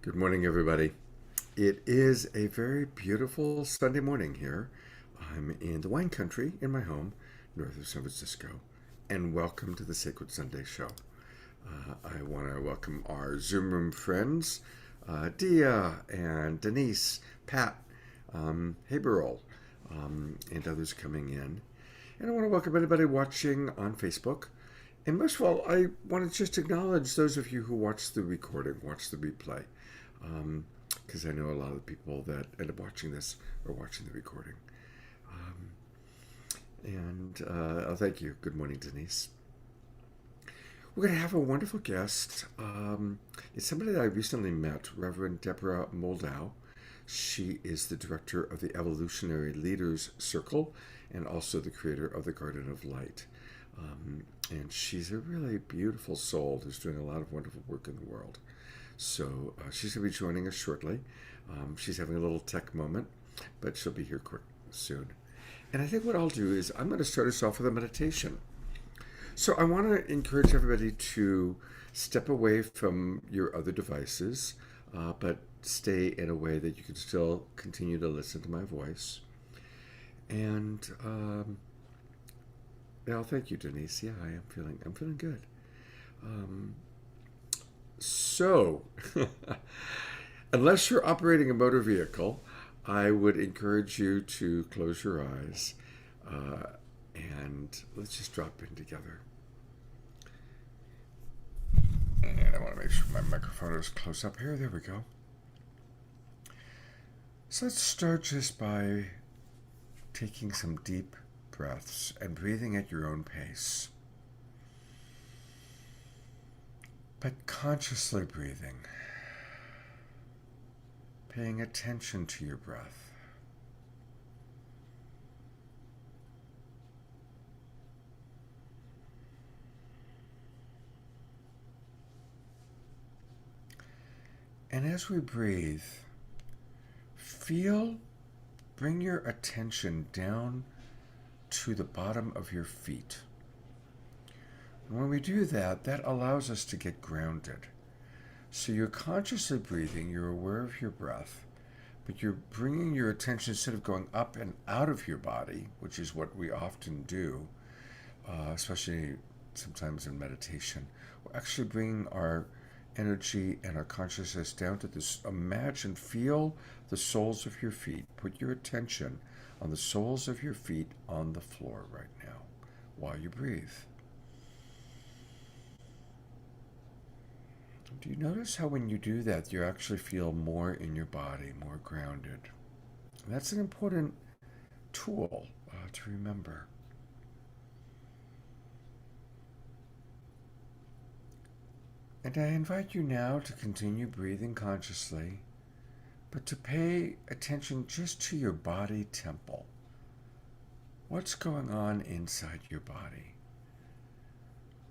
Good morning, everybody. It is a very beautiful Sunday morning here. I'm in the wine country in my home, north of San Francisco, and welcome to the Sacred Sunday Show. I want to welcome our Zoom room friends, Dia and Denise, Pat, Haberl, and others coming in. And I want to welcome anybody watching on Facebook. And most of all, I want to just acknowledge those of you who watch the recording, watch the replay, because I know a lot of the people that end up watching this are watching the recording. And thank you. Good morning, Denise. We're going to have a wonderful guest. It's somebody that I recently met, Reverend Deborah Moldow. She is the director of the Evolutionary Leaders Circle and also the creator of the Garden of Light. And she's a really beautiful soul who's doing a lot of wonderful work in the world. So she's going to be joining us shortly. She's having a little tech moment, but she'll be here quick soon. And I think what I'll do is I'm going to start us off with a meditation. So I want to encourage everybody to step away from your other devices, but stay in a way that you can still continue to listen to my voice. And thank you, Denise. Yeah, I'm feeling good. So, unless you're operating a motor vehicle, I would encourage you to close your eyes and let's just drop in together. And I want to make sure my microphone is close up here. There we go. So let's start just by taking some deep breaths and breathing at your own pace. But consciously breathing, paying attention to your breath. And as we breathe, bring your attention down to the bottom of your feet. And when we do that, that allows us to get grounded. So you're consciously breathing, you're aware of your breath, but you're bringing your attention, instead of going up and out of your body, which is what we often do, especially sometimes in meditation, we're actually bringing our energy and our consciousness down to this. Feel the soles of your feet. Put your attention on the soles of your feet on the floor right now while you breathe. Do you notice how when you do that, you actually feel more in your body, more grounded? And that's an important tool to remember. And I invite you now to continue breathing consciously, but to pay attention just to your body temple. What's going on inside your body?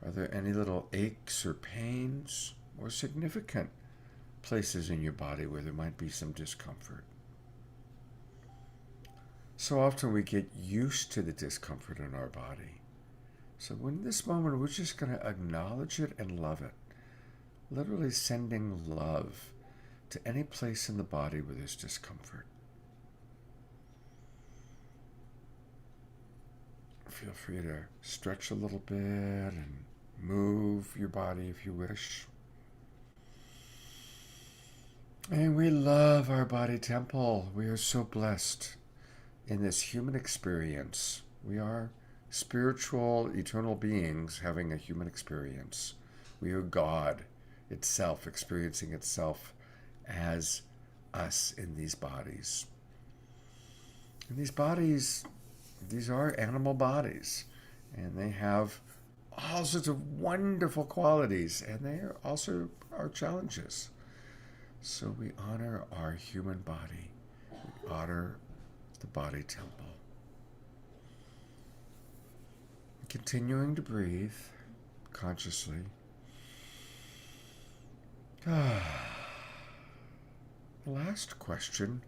Are there any little aches or pains or significant places in your body where there might be some discomfort? So often we get used to the discomfort in our body. So in this moment, we're just going to acknowledge it and love it. Literally sending love to any place in the body where there's discomfort. Feel free to stretch a little bit and move your body if you wish. And we love our body temple. We are so blessed in this human experience. We are spiritual, eternal beings having a human experience. We are God itself, experiencing itself as us in these bodies. And these bodies, these are animal bodies, and they have all sorts of wonderful qualities, and they are also our challenges. So we honor our human body. We honor the body temple. Continuing to breathe consciously. The last question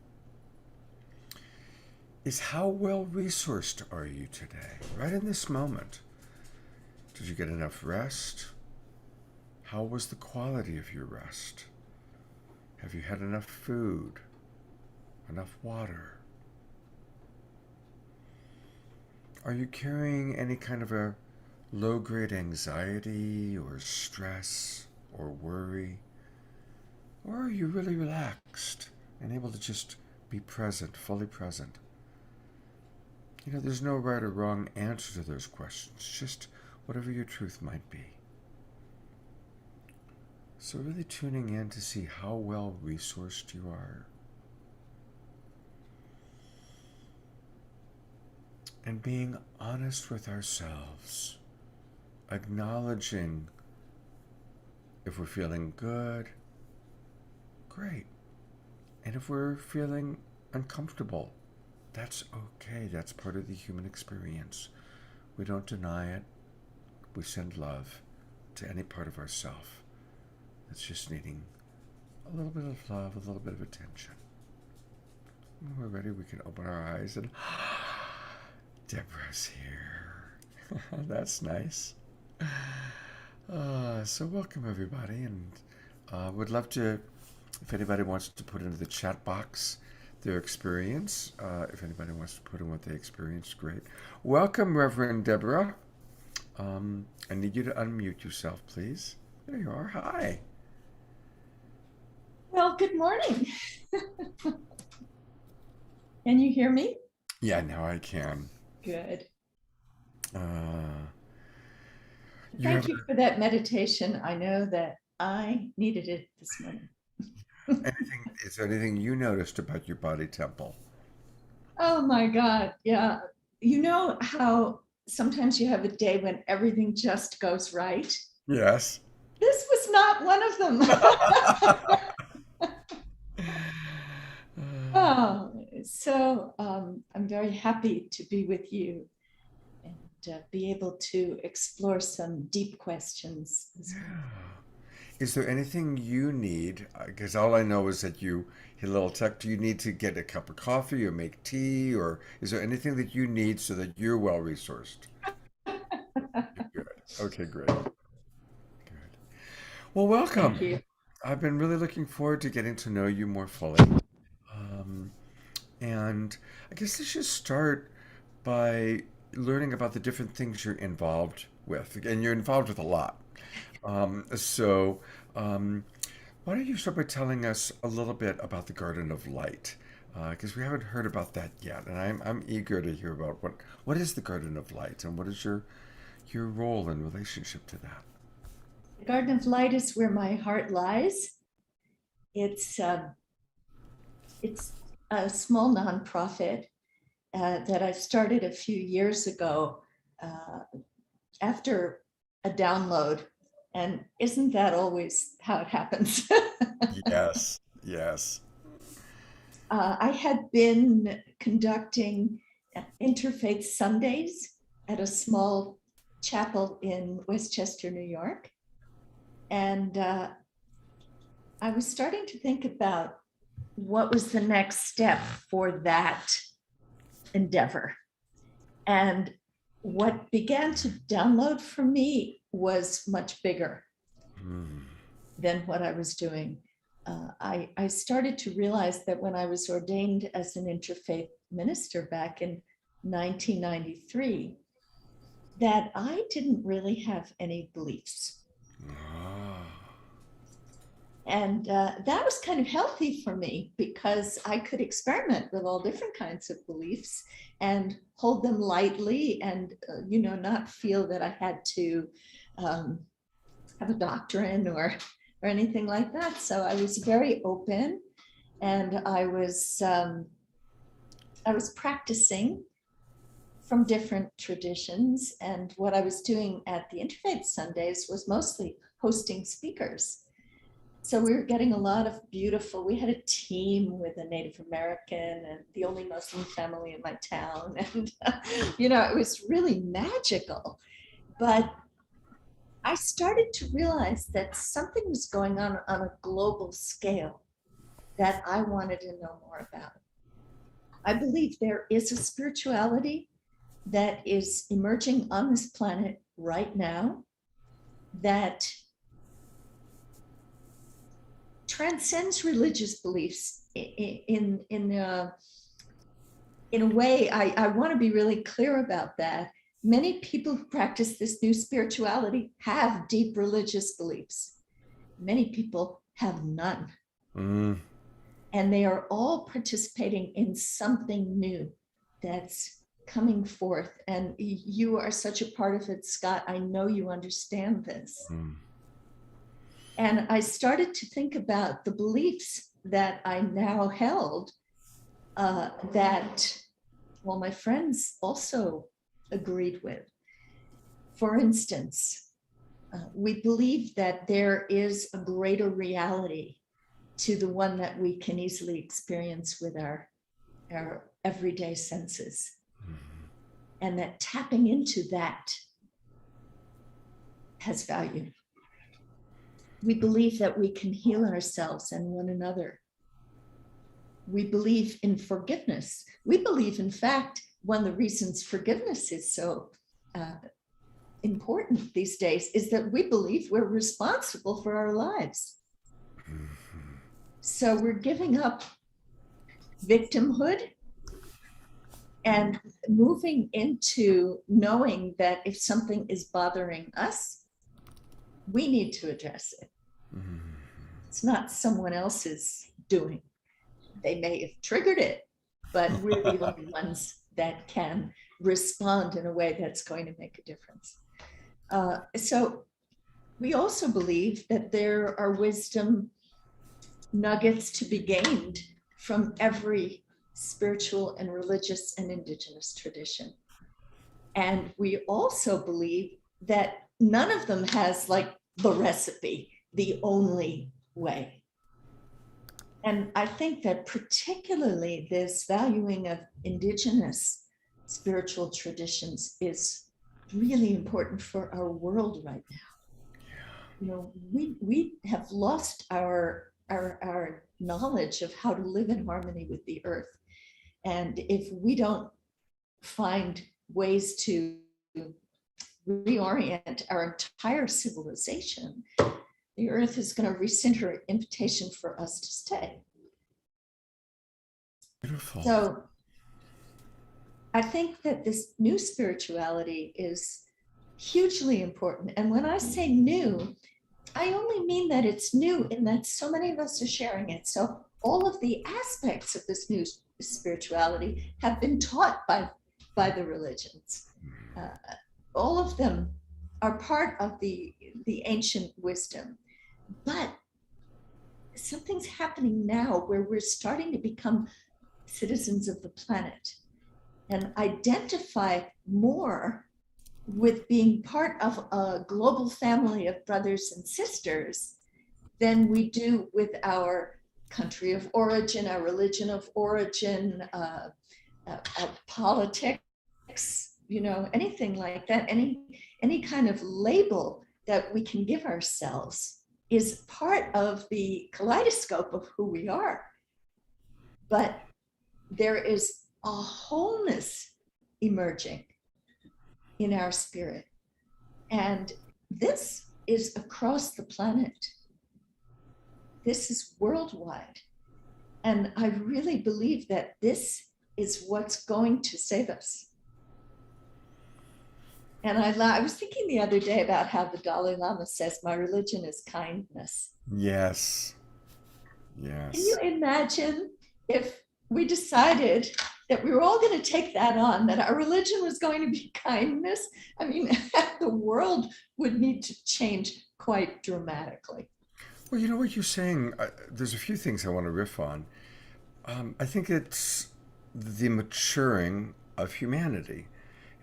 is, how well resourced are you today? Right in this moment. Did you get enough rest? How was the quality of your rest? Have you had enough food? Enough water? Are you carrying any kind of a low-grade anxiety or stress or worry? Or are you really relaxed and able to just be present, fully present? There's no right or wrong answer to those questions, just whatever your truth might be. So, really tuning in to see how well resourced you are. And being honest with ourselves, acknowledging if we're feeling good, great. And if we're feeling uncomfortable, that's okay. That's part of the human experience. We don't deny it. We send love to any part of ourself that's just needing a little bit of love, a little bit of attention. When we're ready, we can open our eyes and Deborah's here. That's nice. So welcome everybody, and would love to, if anybody wants to put into the chat box their experience, if anybody wants to put in what they experienced, great. Welcome, Reverend Deborah. I need you to unmute yourself, please. There you are. Hi. Well, good morning. Can you hear me? Yeah, now I can. Good. Uh, you have Thank you for that meditation. I know that I needed it this morning. is there anything you noticed about your body temple? Oh my God. Yeah. You know how sometimes you have a day when everything just goes right? Yes. This was not one of them. Oh, so I'm very happy to be with you and be able to explore some deep questions this morning. Is there anything you need? Because all I know is that you hit a little tech. Do you need to get a cup of coffee or make tea? Or is there anything that you need so that you're well resourced? Good. Okay, great. Good. Well, Thank welcome. you. I've been really looking forward to getting to know you more fully. Um, and I guess let's just start by learning about the different things you're involved with. And you're involved with a lot. So, um, why don't you start by telling us a little bit about the Garden of Light? Because we haven't heard about that yet, and I'm eager to hear about what is the Garden of Light and what is your role in relationship to that. The Garden of Light is where my heart lies. It's uh, it's a small nonprofit that I started a few years ago uh, after a download. And isn't that always how it happens? Yes, yes. I had been conducting interfaith Sundays at a small chapel in Westchester, New York. And I was starting to think about what was the next step for that endeavor. And what began to download for me was much bigger Hmm. than what I was doing. I started to realize that when I was ordained as an interfaith minister back in 1993, that I didn't really have any beliefs. Ah. And that was kind of healthy for me because I could experiment with all different kinds of beliefs and hold them lightly and, not feel that I had to have a doctrine or anything like that. So I was very open, and I was practicing from different traditions. And what I was doing at the Interfaith Sundays was mostly hosting speakers. So we were getting a lot of we had a team with a Native American and the only Muslim family in my town. And, it was really magical. But I started to realize that something was going on a global scale that I wanted to know more about. I believe there is a spirituality that is emerging on this planet right now that transcends religious beliefs in a way. I want to be really clear about that. Many people who practice this new spirituality have deep religious beliefs. Many people have none. Mm. And they are all participating in something new that's coming forth. And you are such a part of it, Scott. I know you understand this. Mm. And I started to think about the beliefs that I now held that, well, my friends also agreed with. For instance, we believe that there is a greater reality to the one that we can easily experience with our everyday senses. Mm-hmm. And that tapping into that has value. We believe that we can heal ourselves and one another. We believe in forgiveness. We believe, in fact, one of the reasons forgiveness is so important these days is that we believe we're responsible for our lives. Mm-hmm. So we're giving up victimhood and moving into knowing that if something is bothering us, we need to address it. Mm-hmm. It's not someone else's doing. They may have triggered it, but we're the only ones that can respond in a way that's going to make a difference. So we also believe that there are wisdom nuggets to be gained from every spiritual and religious and indigenous tradition. And we also believe that none of them has like the recipe, the only way. And I think that particularly this valuing of indigenous spiritual traditions is really important for our world right now. You know, we have lost our knowledge of how to live in harmony with the earth. And if we don't find ways to reorient our entire civilization, the earth is going to rescind her invitation for us to stay. Beautiful. So I think that this new spirituality is hugely important. And when I say new, I only mean that it's new in that so many of us are sharing it. So all of the aspects of this new spirituality have been taught by the religions. All of them are part of the ancient wisdom. But something's happening now where we're starting to become citizens of the planet and identify more with being part of a global family of brothers and sisters than we do with our country of origin, our religion of origin, our politics, you know, anything like that. Any kind of label that we can give ourselves is part of the kaleidoscope of who we are. But there is a wholeness emerging in our spirit. And this is across the planet. This is worldwide. And I really believe that this is what's going to save us. And I was thinking the other day about how the Dalai Lama says, my religion is kindness. Yes. Yes. Can you imagine if we decided that we were all going to take that on, that our religion was going to be kindness? I mean, the world would need to change quite dramatically. Well, you know what you're saying? There's a few things I want to riff on. I think it's the maturing of humanity.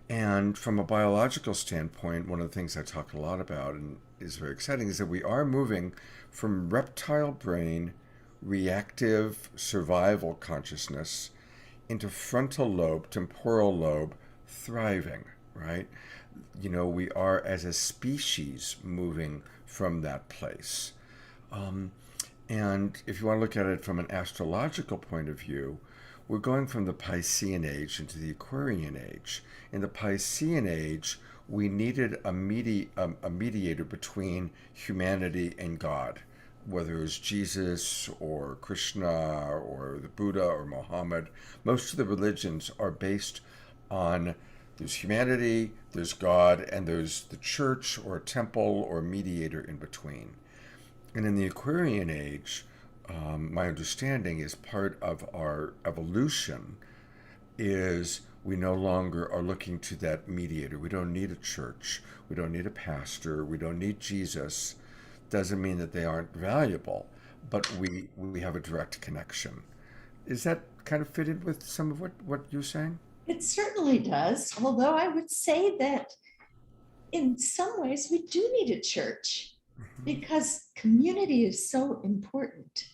And from a biological standpoint, one of the things I talk a lot about and is very exciting is that we are moving from reptile brain, reactive survival consciousness into frontal lobe, temporal lobe, thriving, right? You know, we are as a species moving from that place. And if you want to look at it from an astrological point of view, we're going from the Piscean age into the Aquarian age. In the Piscean age, we needed a mediator between humanity and God. whether it's Jesus or Krishna or the Buddha or Muhammad, most of the religions are based on there's humanity, there's God, and there's the church or a temple or a mediator in between. And in the Aquarian age, my understanding is part of our evolution is we no longer are looking to that mediator. We don't need a church. We don't need a pastor. We don't need Jesus. Doesn't mean that they aren't valuable, but we have a direct connection. Is that kind of fitted with some of what you're saying? It certainly does, although I would say that in some ways we do need a church because community is so important,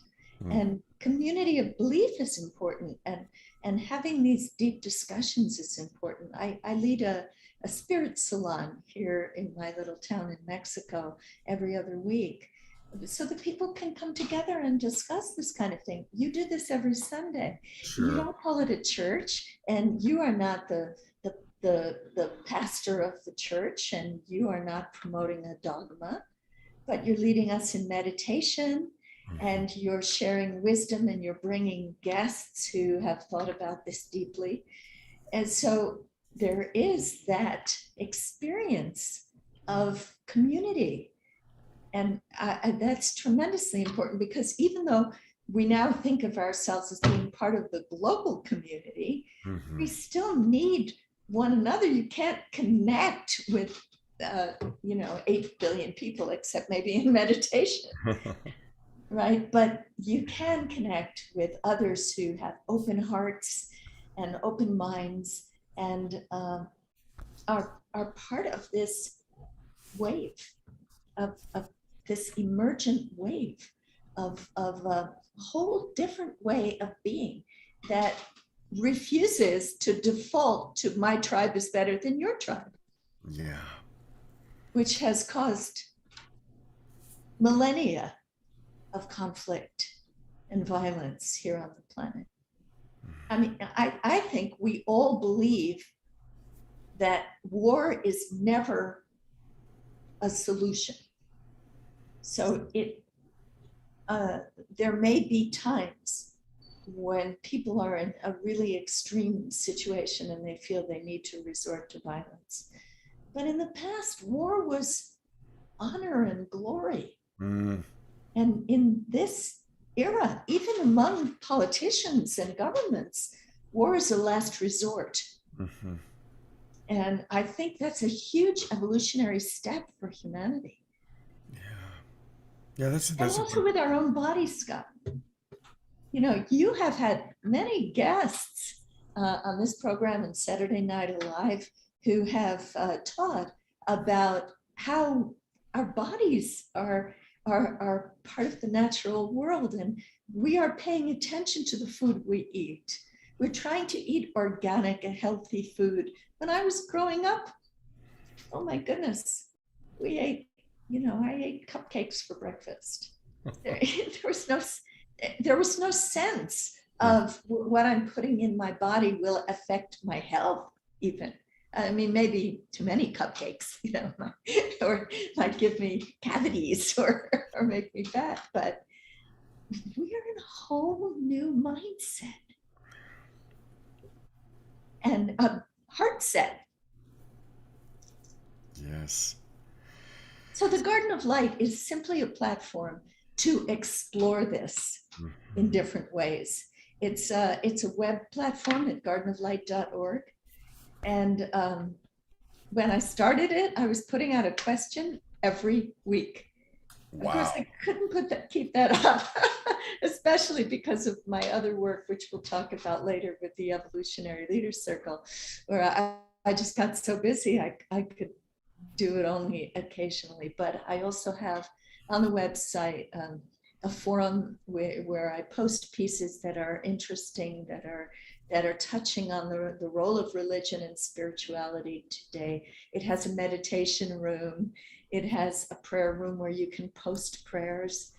Mm. and community of belief is important, and having these deep discussions is important. I lead a spirit salon here in my little town in Mexico every other week so that people can come together and discuss this kind of thing. You do this every Sunday. You Sure. don't call it a church, and you are not the pastor of the church, and you are not promoting a dogma, but you're leading us in meditation, Mhm. and you're sharing wisdom, and you're bringing guests who have thought about this deeply. And so there is that experience of community. And that's tremendously important because even though we now think of ourselves as being part of the global community, we Mhm. still need one another. You can't connect with, 8 billion people, except maybe in meditation, right? But you can connect with others who have open hearts and open minds, and are part of this wave, of this emergent wave of a whole different way of being that refuses to default to my tribe is better than your tribe, Yeah. which has caused millennia of conflict and violence here on the planet. I mean, I think we all believe that war is never a solution. So uh, there may be times when people are in a really extreme situation and they feel they need to resort to violence. But in the past, war was honor and glory. Mm. And in this era, even among politicians and governments, war is a last resort. Mhm. And I think that's a huge evolutionary step for humanity. Yeah. Yeah, And that's a also good. with our own body, Scott. You have had many guests on this program and Saturday Night Alive who have taught about how our bodies are part of the natural world, and we are paying attention to the food we eat. We're trying to eat organic and healthy food. When I was growing up, oh my goodness, we ate, I ate cupcakes for breakfast. There, there was no there was no sense Mm. of what I'm putting in my body will affect my health even. I mean, maybe too many cupcakes, or might give me cavities or make me fat, but we're in a whole new mindset and a heart set. Yes. So the Garden of Light is simply a platform to explore this in Mhm. different ways. It's a web platform at gardenoflight.org. And when I started it, I was putting out a question every week. Of course, Wow. I couldn't keep that up, especially because of my other work, which we'll talk about later with the Evolutionary Leaders Circle, where I just got so busy I could do it only occasionally. But I also have on the website a forum where I post pieces that are interesting, that are touching on the role of religion and spirituality today. It has a meditation room. It has a prayer room where you can post prayers.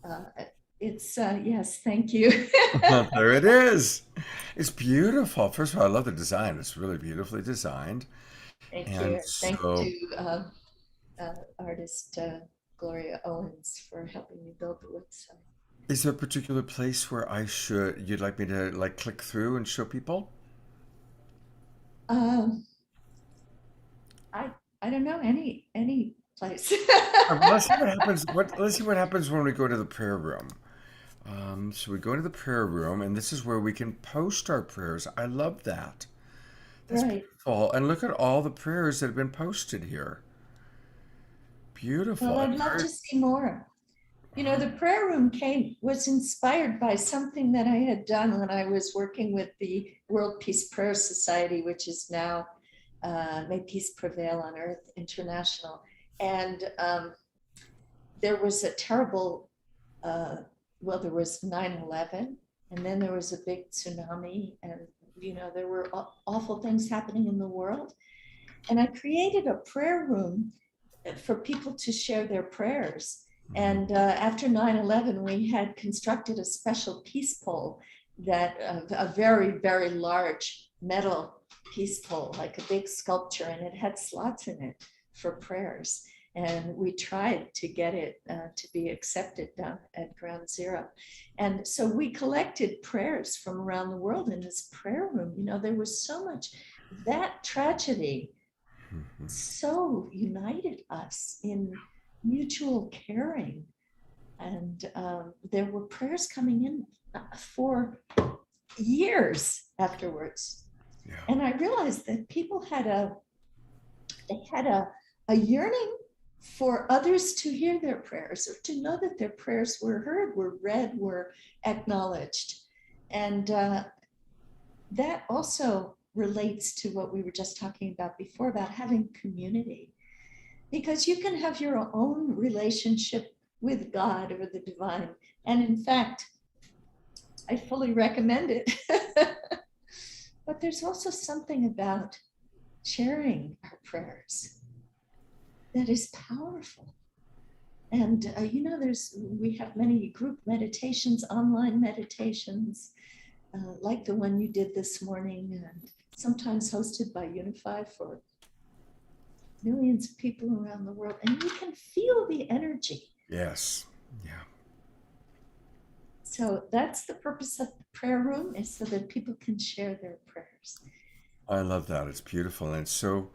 Uh, yes, thank you. There it is. It's beautiful. First of all, I love the design. It's really beautifully designed. Thank And you. Thanks so, to artist. Gloria Owens for helping me build the website. Is there a particular place where you'd like me to like click through and show people? Um, I I don't know any place. Let's see what happens. Let's see what happens when we go to the prayer room. So we go into the prayer room, and this is where we can post our prayers. I love that. That's Right. beautiful. And look at all the prayers that have been posted here. Well, Beautiful. I'd And love to see more. You know, the prayer room was inspired by something that I had done when I was working with the World Peace Prayer Society, which is now May Peace Prevail on Earth International. And there was a terrible, uh, well, there was 9/11, and then there was a big tsunami, and, you know, there were awful things happening in the world. And I created a prayer room for people to share their prayers. And after 9/11, we had constructed a special peace pole that a very, very large metal peace pole, like a big sculpture, and it had slots in it for prayers. And we tried to get it to be accepted down at Ground Zero. And so we collected prayers from around the world in this prayer room. You know, there was so much, that tragedy so united us in mutual caring. And there were prayers coming in for years afterwards. yeah. And I realized that people had a yearning for others to hear their prayers, or to know that their prayers were heard, were read, were acknowledged. And that also relates to what we were just talking about before, about having community, because you can have your own relationship with God or the divine, and in fact I fully recommend it. But there's also something about sharing our prayers that is powerful. And you know, we have many group meditations, online meditations, like the one you did this morning, and sometimes hosted by Unify for millions of people around the world. And you can feel the energy. Yes. Yeah. So that's the purpose of the prayer room, is so that people can share their prayers. I love that. It's beautiful. And it's so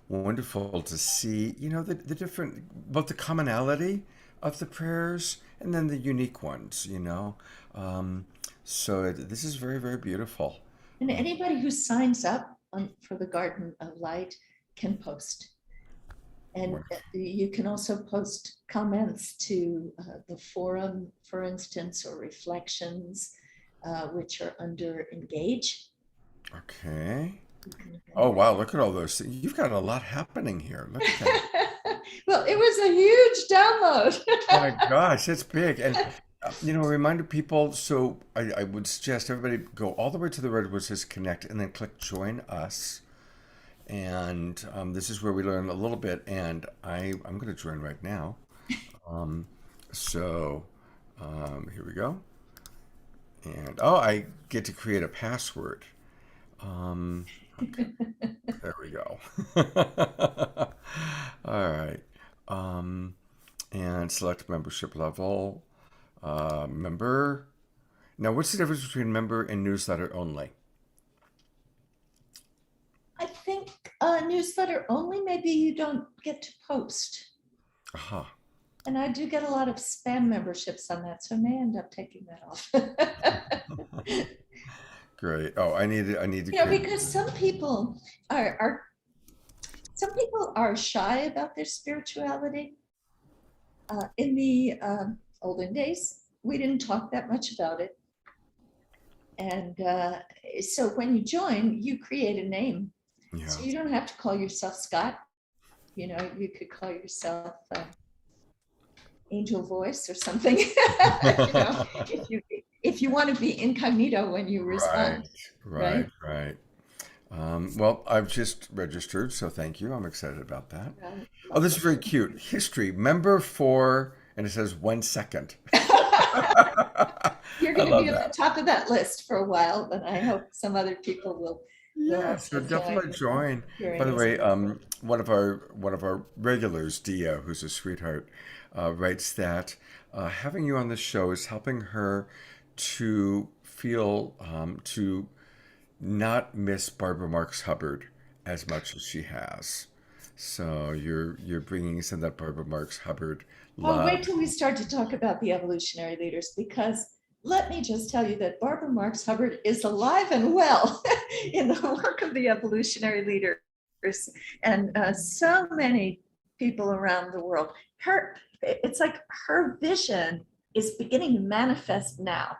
wonderful to see, the different, both the commonality of the prayers and then the unique ones, you know. Um, this is very, very beautiful. And anybody who signs up for the Garden of Light can post. And Wonderful. you can also post comments to the forum, for instance, or reflections, which are under Engage. Okay. You can look Oh, under wow. Look at all those things. You've got a lot happening here. Look at that. Well, it was a huge download. My gosh, it's big. And, a reminder people, so I would suggest everybody go all the way to the red where it says connect and then click join us. And this is where we learn a little bit. And I'm going to join right now. Um, so here we go. And I get to create a password. Okay, there we go. All right. Um, and select membership level. Member. Now, what's the difference between member and newsletter only? I think newsletter only, maybe you don't get to post. Aha. And I do get a lot of spam memberships on that, so I may end up taking that off. Great. Oh, I need to You know, create. because are some people are shy about their spirituality. In the olden days, we didn't talk that much about it. And so when you join, you create a name. Yeah. So you don't have to call yourself Scott. You know, you could call yourself Angel Voice or something. You know, if you want to be incognito when you Right. respond, Right. right? Right. Well, I've just registered, so thank you. I'm excited about that. Right. Oh, this is very Lovely. cute. History member for, and it says 1 second. I You're going to be love at the that. top of that list for a while, but I hope some other people will You'll Yeah, have so to join definitely join. By the hearing. way, one of our regulars, Dia, who's a sweetheart, writes that having you on the show is helping her to feel to not miss Barbara Marx Hubbard as much as she has. So you're bringing some of that Barbara Marx Hubbard Oh, love. wait till we start to talk about the evolutionary leaders, because let me just tell you that Barbara Marx Hubbard is alive and well in the work of the evolutionary leaders, and so many people around the world. It's like her vision is beginning to manifest now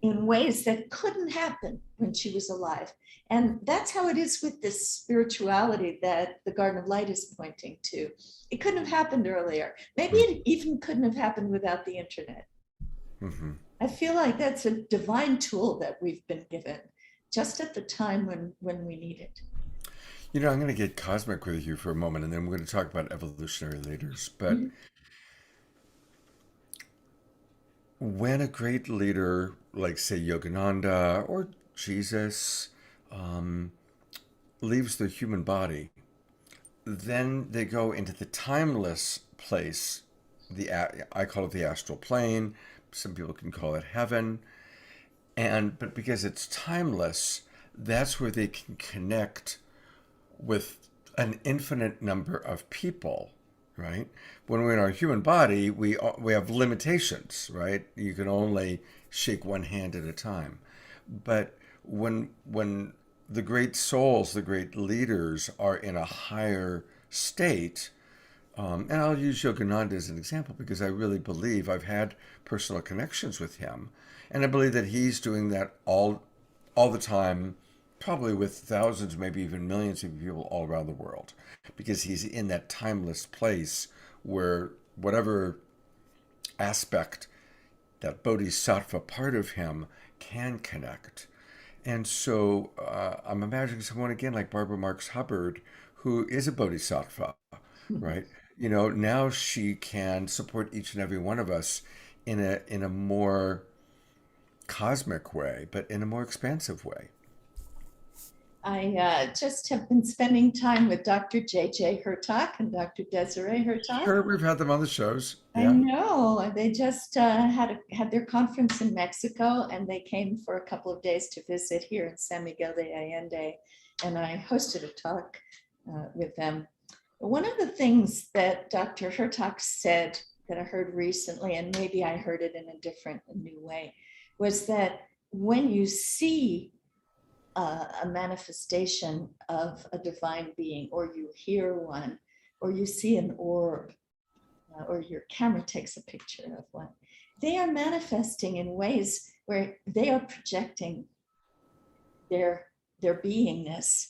in ways that couldn't happen when she was alive. And that's how it is with this spirituality that the Garden of Light is pointing to. It couldn't have happened earlier. Maybe it even couldn't have happened without the internet. Mm-hmm. I feel like that's a divine tool that we've been given just at the time when we need it. I'm going to get cosmic with you for a moment, and then we're going to talk about evolutionary leaders. But Mhm. when a great leader, like say Yogananda or Jesus, um, leaves the human body, then they go into the timeless place. I call it the astral plane. Some people can call it heaven. But because it's timeless, that's where they can connect with an infinite number of people, right? When we're in our human body, we have limitations, right? You can only shake one hand at a time. But when the great souls, the great leaders are in a higher state, and I'll use Yogananda as an example because I really believe I've had personal connections with him, and I believe that he's doing that all the time, probably with thousands, maybe even millions of people all around the world, because he's in that timeless place where whatever aspect, that bodhisattva part of him, can connect. And so I'm imagining someone again like Barbara Marx Hubbard, who is a bodhisattva, right? Now she can support each and every one of us in a more cosmic way, but in a more expansive way. I just have been spending time with Dr. J.J. Hurtak and Dr. Desiree Hurtak. Sure, we've had them on the shows. I Yeah. know. They just had their conference in Mexico, and they came for a couple of days to visit here in San Miguel de Allende, and I hosted a talk with them. One of the things that Dr. Hurtak said that I heard recently, and maybe I heard it in a new way, was that when you see a manifestation of a divine being, or you hear one, or you see an orb, or your camera takes a picture of one, they are manifesting in ways where they are projecting their beingness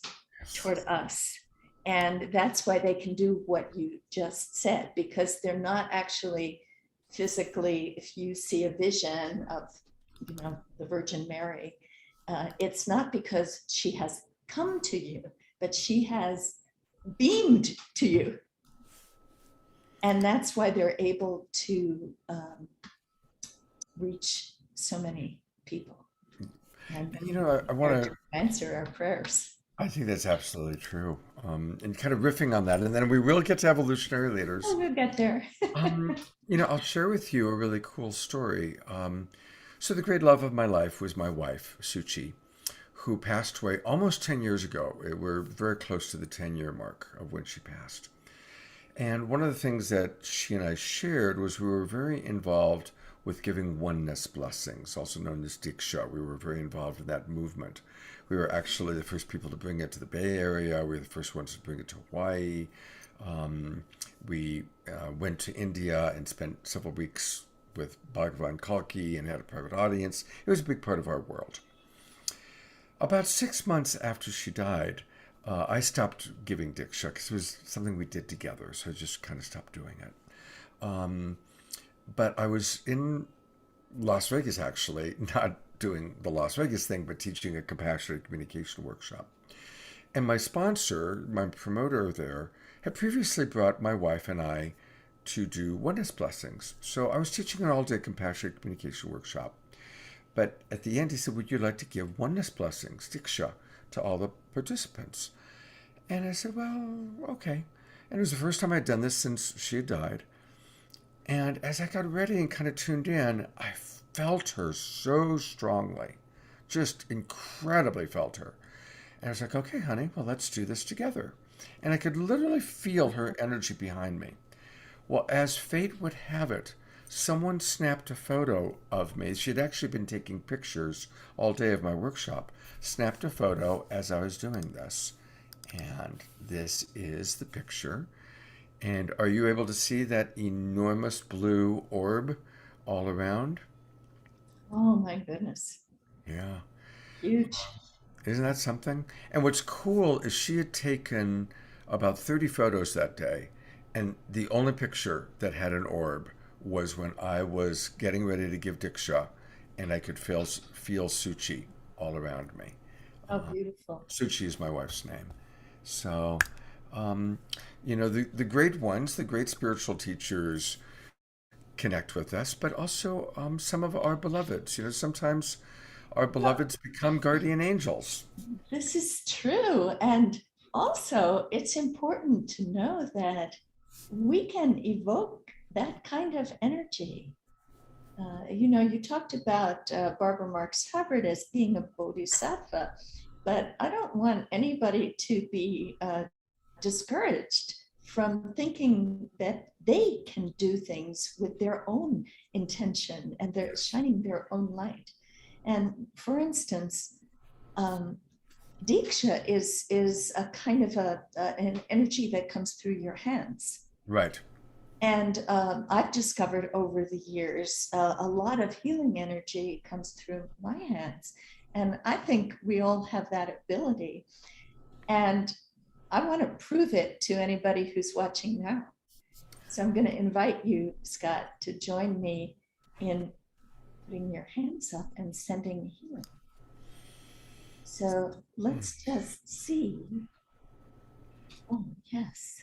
toward us. And that's why they can do what you just said, because they're not actually physically, if you see a vision of the Virgin Mary, it's not because she has come to you, but she has beamed to you. And that's why they're able to reach so many people and I want to. answer our prayers. I think that's absolutely true. And kind of riffing on that, and then we will get to evolutionary Oh, leaders. we'll get there. Um, I'll share with you a really cool story. So the great love of my life was my wife, Suchi, who passed away almost 10 years ago. We're very close to the 10-year mark of when she passed. And one of the things that she and I shared was we were very involved with giving oneness blessings, also known as Diksha. We were very involved in that movement. We were actually the first people to bring it to the Bay Area. We were the first ones to bring it to Hawaii. We went to India and spent several weeks with Bhagavan Kalki and had a private audience. It was a big part of our world. About 6 months after she died, I stopped giving Diksha because it was something we did together, so I just kind of stopped doing it. But I was in Las Vegas, actually, not doing the Las Vegas thing, but teaching a compassionate communication workshop. And my sponsor, my promoter there, had previously brought my wife and I to do oneness blessings. So I was teaching an all-day compassionate communication workshop. But at the end, he said, "Would you like to give oneness blessings, Diksha, to all the participants. And I said, well, okay. And it was the first time I'd done this since she had died. And as I got ready and kind of tuned in, I felt her so strongly, just incredibly felt her. And I was like, okay, honey, well, let's do this together. And I could literally feel her energy behind me. Well, as fate would have it, someone snapped a photo of me. She had actually been taking pictures all day of my workshop, snapped a photo as I was doing this. And this is the picture. And are you able to see that enormous blue orb all around? Oh my goodness. Yeah. Huge. Isn't that something? And what's cool is she had taken about 30 photos that day, and the only picture that had an orb was when I was getting ready to give Diksha, and I could feel Suchi all around me. Oh, beautiful. Suchi is my wife's name. So, um, the great ones, the great spiritual teachers connect with us, but also some of our beloveds. Sometimes our beloveds become guardian angels. This is true. And also, it's important to know that we can evoke that kind of energy. You talked about Barbara Marx Hubbard as being a bodhisattva, but I don't want anybody to be discouraged from thinking that they can do things with their own intention and they're shining their own light. And for instance, Diksha is a kind of an energy that comes through your hands. Right. And I've discovered over the years a lot of healing energy comes through my hands. And I think we all have that ability. And I want to prove it to anybody who's watching now. So I'm going to invite you, Scott, to join me in putting your hands up and sending healing. So let's just see. Oh, yes.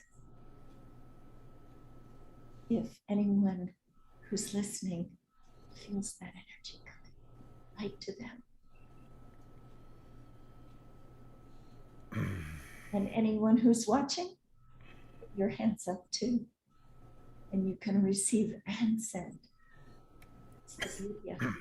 If anyone who's listening feels that energy coming right to them. And anyone who's watching, put your hands up too. And you can receive and send. It's the beauty of it.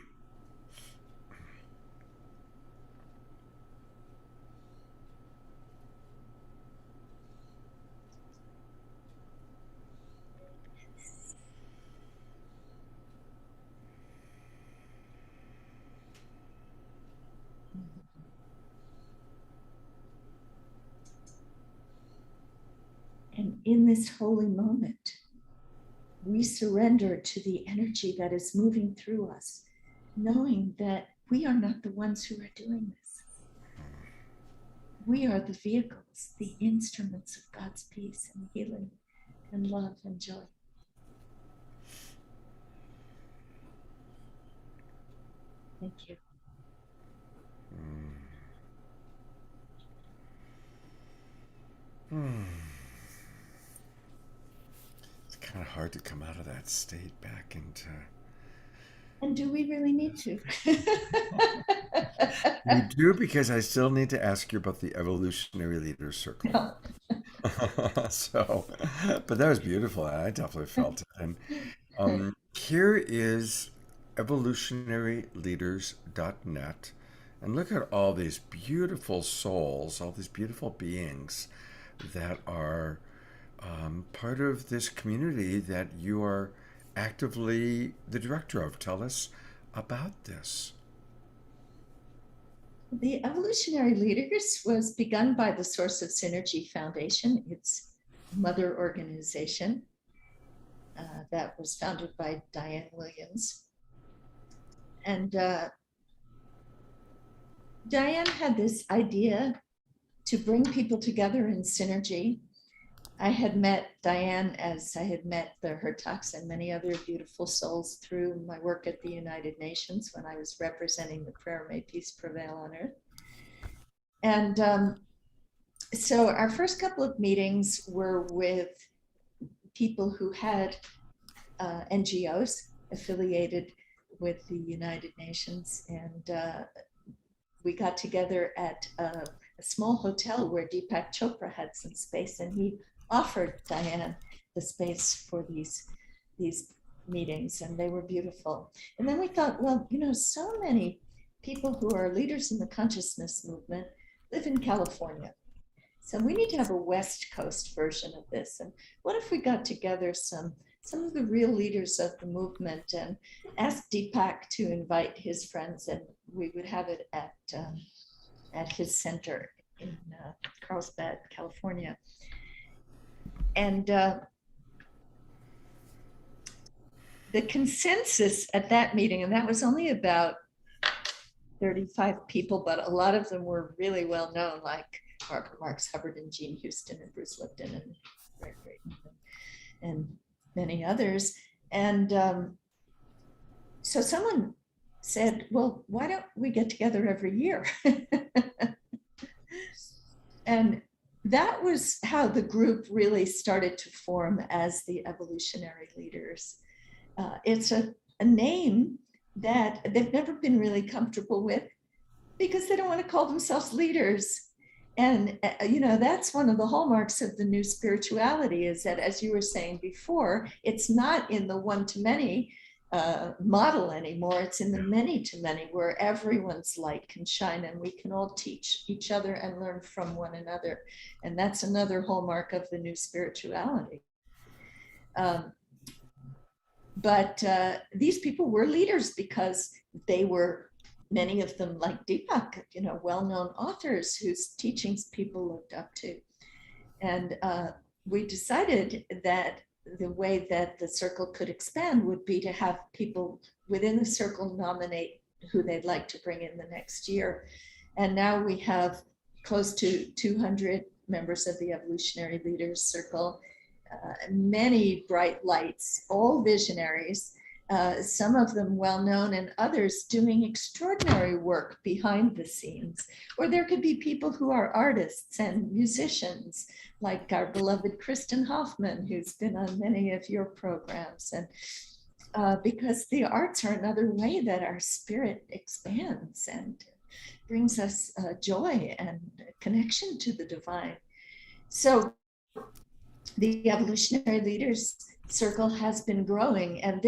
And in this holy moment, we surrender to the energy that is moving through us, knowing that we are not the ones who are doing this. We are the vehicles, the instruments of God's peace and healing and love and joy. Thank you. It's kind of hard to come out of that state back into. And do we really need to? You do, because I still need to ask you about the Evolutionary Leaders Circle. No. So, but that was beautiful. I definitely felt it. And here is evolutionaryleaders.net. And look at all these beautiful souls, all these beautiful beings that are part of this community that you are actively the director of. Tell us about this. The Evolutionary Leaders was begun by the Source of Synergy Foundation, its mother organization that was founded by Diane Williams. And Diane had this idea to bring people together in synergy. I had met Diane as I had met the Hertaks and many other beautiful souls through my work at the United Nations when I was representing the prayer, may peace prevail on earth. And so our first couple of meetings were with people who had NGOs affiliated with the United Nations. And we got together at a a small hotel where Deepak Chopra had some space, and he offered Diane the space for these meetings, and they were beautiful. And then we thought, well, so many people who are leaders in the consciousness movement live in California. So we need to have a West Coast version of this. And what if we got together some of the real leaders of the movement and asked Deepak to invite his friends, and we would have it at his center in Carlsbad, California. And the consensus at that meeting, and that was only about 35 people, but a lot of them were really well known, like Marx Hubbard and Gene Houston and Bruce Lipton and Greg Drayton and many others. And so someone said, well, why don't we get together every year? And that was how the group really started to form as the Evolutionary Leaders. It's a name that they've never been really comfortable with because they don't want to call themselves leaders. And, that's one of the hallmarks of the new spirituality, is that, as you were saying before, it's not in the one-to-many model anymore. It's in the many-to-many, where everyone's light can shine and we can all teach each other and learn from one another. And that's another hallmark of the new spirituality. But these people were leaders because they were, many of them, like Deepak, well-known authors whose teachings people looked up to. And we decided that the way that the circle could expand would be to have people within the circle nominate who they'd like to bring in the next year. And now we have close to 200 members of the Evolutionary Leaders Circle, many bright lights, all visionaries, some of them well-known and others doing extraordinary work behind the scenes. Or there could be people who are artists and musicians, like our beloved Kristen Hoffman, who's been on many of your programs. And because the arts are another way that our spirit expands and brings us joy and connection to the divine. So the Evolutionary Leaders Circle has been growing, and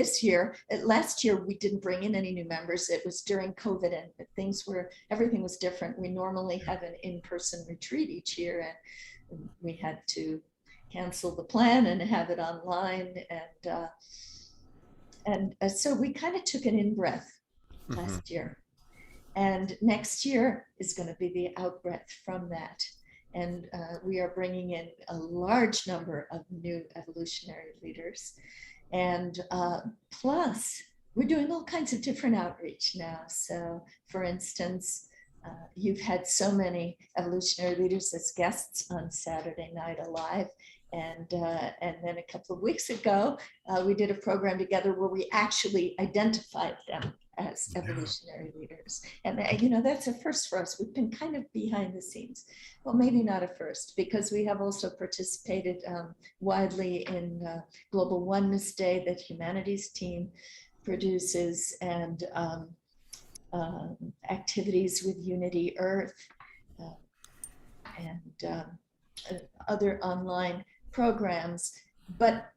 last year we didn't bring in any new members. It was during COVID, and everything was different. We normally have an in-person retreat each year, and we had to cancel the plan and have it online. And so we kind of took an in-breath last year, and next year is going to be the out-breath from that. And we are bringing in a large number of new evolutionary leaders. And plus, we're doing all kinds of different outreach now. So, for instance, you've had so many evolutionary leaders as guests on Saturday Night Alive. And then a couple of weeks ago, we did a program together where we actually identified them as evolutionary leaders. And, that's a first for us. We've been kind of behind the scenes. Well, maybe not a first, because we have also participated widely in Global Oneness Day that Humanities Team produces, and activities with Unity Earth and other online programs. But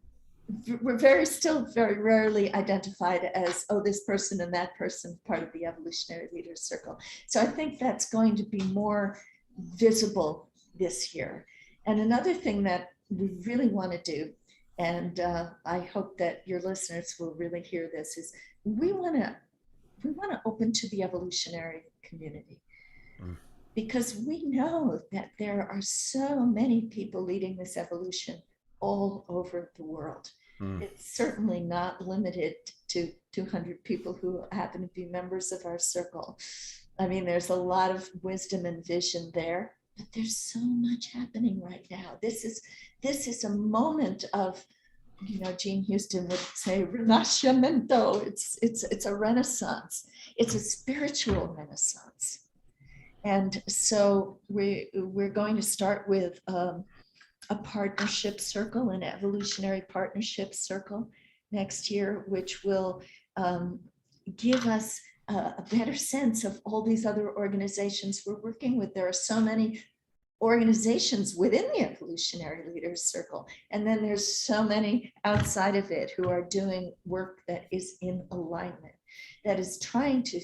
we're still very rarely identified as, this person and that person part of the Evolutionary Leaders Circle. So I think that's going to be more visible this year. And another thing that we really want to do, and I hope that your listeners will really hear this, is we want to open to the evolutionary community. Because we know that there are so many people leading this evolution all over the world. It's certainly not limited to 200 people who happen to be members of our circle. I mean, there's a lot of wisdom and vision there, but there's so much happening right now. This is a moment of, Gene Houston would say, renascimento. It's a renaissance. It's a spiritual renaissance. And so we're going to start with a partnership circle, an evolutionary partnership circle next year, which will give us a better sense of all these other organizations we're working with. There are so many organizations within the Evolutionary Leaders Circle, and then there's so many outside of it who are doing work that is in alignment, that is trying to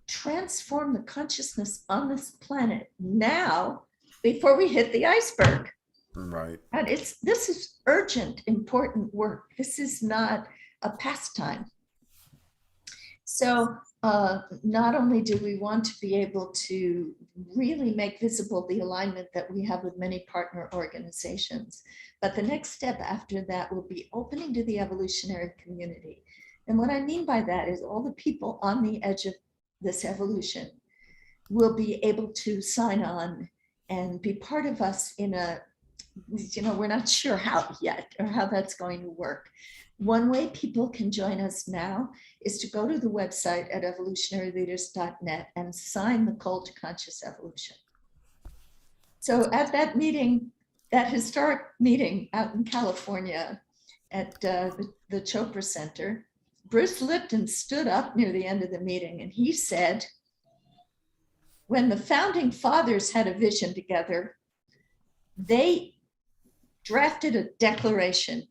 transform the consciousness on this planet now before we hit the iceberg. Right. And this is urgent, important work. This is not a pastime. So not only do we want to be able to really make visible the alignment that we have with many partner organizations, but the next step after that will be opening to the evolutionary community. And what I mean by that is all the people on the edge of this evolution will be able to sign on and be part of us in a, we're not sure how yet or how that's going to work. One way people can join us now is to go to the website at evolutionaryleaders.net and sign the call to conscious evolution. So at that meeting, that historic meeting out in California at the Chopra Center, Bruce Lipton stood up near the end of the meeting and he said, when the founding fathers had a vision together, they drafted a declaration.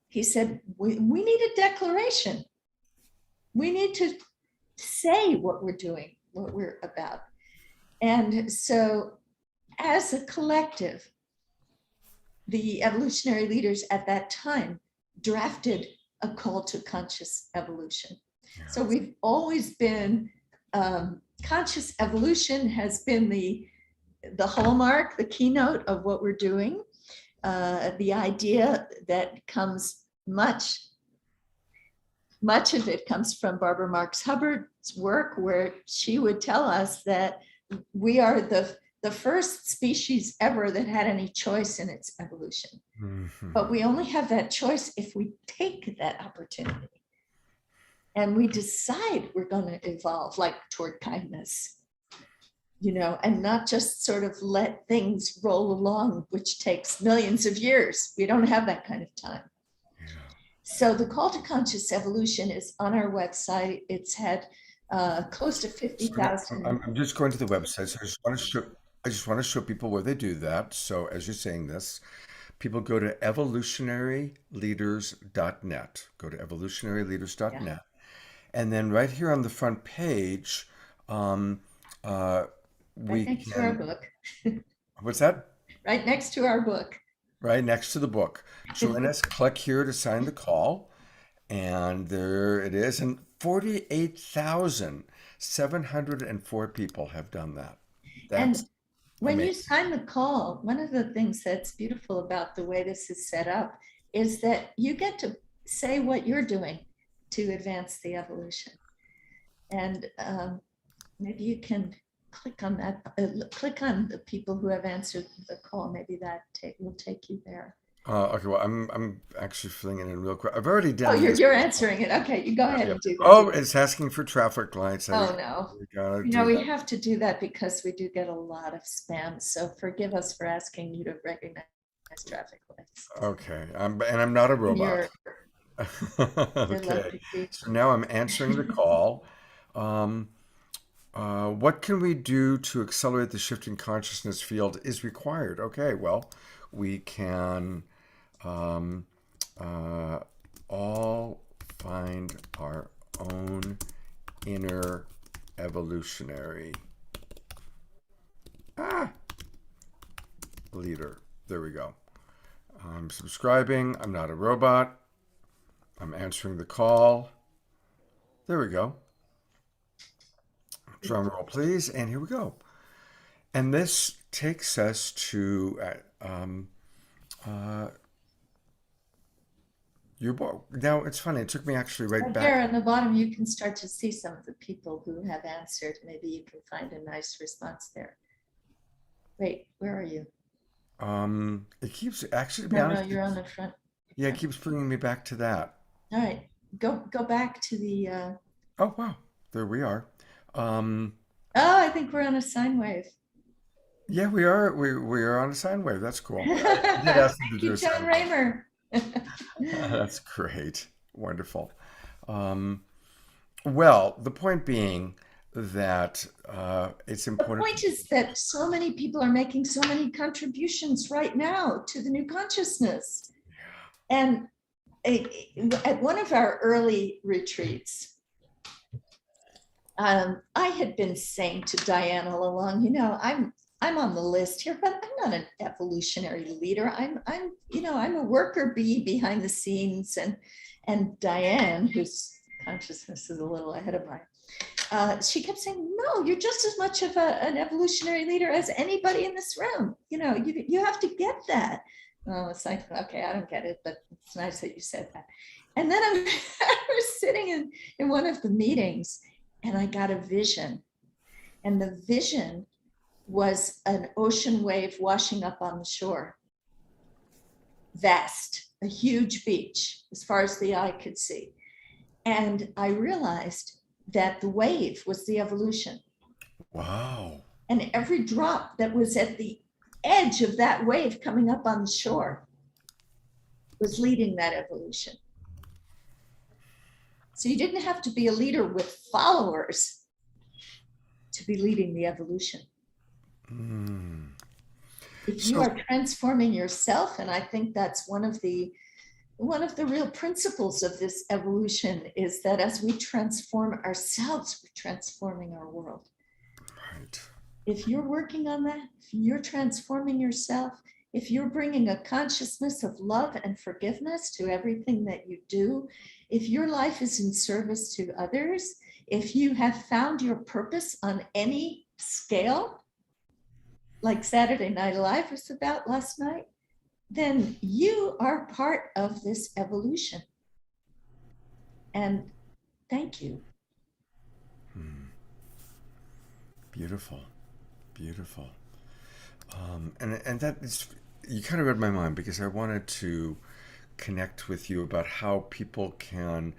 He said, we need a declaration. We need to say what we're doing, what we're about. And so as a collective, the evolutionary leaders at that time drafted a call to conscious evolution. Yes. So we've always been, conscious evolution has been the hallmark, the keynote of what we're doing. The idea that comes much of it comes from Barbara Marx Hubbard's work, where she would tell us that we are the first species ever that had any choice in its evolution. Mm-hmm. But we only have that choice if we take that opportunity and we decide we're going to evolve, like toward kindness, and not just sort of let things roll along, which takes millions of years. We don't have that kind of time. Yeah. So the call to conscious evolution is on our website. It's had close to 50,000. I'm just going to the website. So I just want to show people where they do that. So as you're saying this, people go to evolutionaryleaders.net. Go to evolutionaryleaders.net. Yeah. And then right here on the front page, right next to our book. What's that? Right next to our book. Right next to the book. Join us, click here to sign the call. And there it is. And 48,704 people have done that. That's and when amazing. You sign the call, one of the things that's beautiful about the way this is set up is that you get to say what you're doing to advance the evolution. And maybe you can click on that, click on the people who have answered the call. Maybe that will take you there. Okay, well, I'm actually filling it in real quick. I've already done. Oh, you're answering it. Okay, you go ahead and do that. Oh, it's asking for traffic lights. Oh no, we have to do that because we do get a lot of spam. So forgive us for asking you to recognize traffic lights. Okay, and I'm not a robot. Okay, so now I'm answering the call. What can we do to accelerate the shift in consciousness field is required? Okay, well, we can all find our own inner evolutionary leader. There we go. I'm subscribing. I'm not a robot. I'm answering the call. There we go. Drum roll, please. And here we go. And this takes us to your book. Now, it's funny. It took me actually right back. There on the bottom, you can start to see some of the people who have answered. Maybe you can find a nice response there. Wait, where are you? It keeps actually. No, you're on the front. Yeah, it keeps bringing me back to that. All right, go back to the. Oh wow, there we are. I think we're on a sine wave. Yeah, we are. We are on a sine wave. That's cool. Thank you, John Raymer. That's great. Wonderful. Well, the point being that it's The important. point is that so many people are making so many contributions right now to the new consciousness. And at one of our early retreats, I had been saying to Diane all along, I'm on the list here, but I'm not an evolutionary leader. I'm a worker bee behind the scenes. And Diane, whose consciousness is a little ahead of mine, she kept saying, no, you're just as much of an evolutionary leader as anybody in this room. You have to get that. Oh, it's like, okay, I don't get it, but it's nice that you said that. And then I was sitting in one of the meetings and I got a vision. And the vision was an ocean wave washing up on the shore. Vast, a huge beach as far as the eye could see. And I realized that the wave was the evolution. Wow. And every drop that was at the edge of that wave coming up on the shore was leading that evolution. So you didn't have to be a leader with followers to be leading the evolution. Mm. If you So, are transforming yourself, and I think that's one of the real principles of this evolution, is that as we transform ourselves, we're transforming our world. right. If you're working on that, if you're transforming yourself, if you're bringing a consciousness of love and forgiveness to everything that you do, if your life is in service to others, if you have found your purpose on any scale, like Saturday Night Live was about last night, then you are part of this evolution. And thank you. Mm. Beautiful. Beautiful. And that is, you kind of read my mind because I wanted to connect with you about how people can,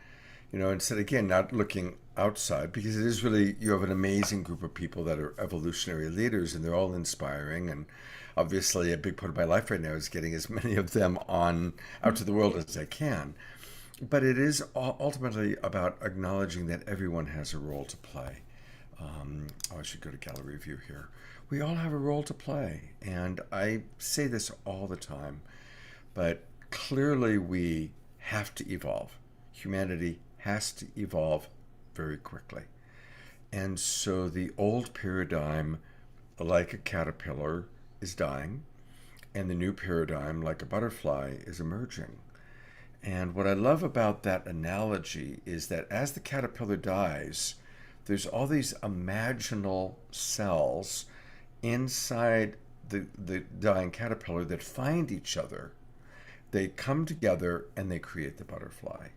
instead again, not looking outside, because it is really, you have an amazing group of people that are evolutionary leaders and they're all inspiring. And obviously, a big part of my life right now is getting as many of them on out to the world as I can. But it is ultimately about acknowledging that everyone has a role to play. I should go to gallery view here. We all have a role to play. And I say this all the time, but clearly we have to evolve. Humanity has to evolve very quickly. And so the old paradigm, like a caterpillar, is dying, and the new paradigm, like a butterfly, is emerging. And what I love about that analogy is that as the caterpillar dies, there's all these imaginal cells inside the dying caterpillar that find each other. They come together and they create the butterfly.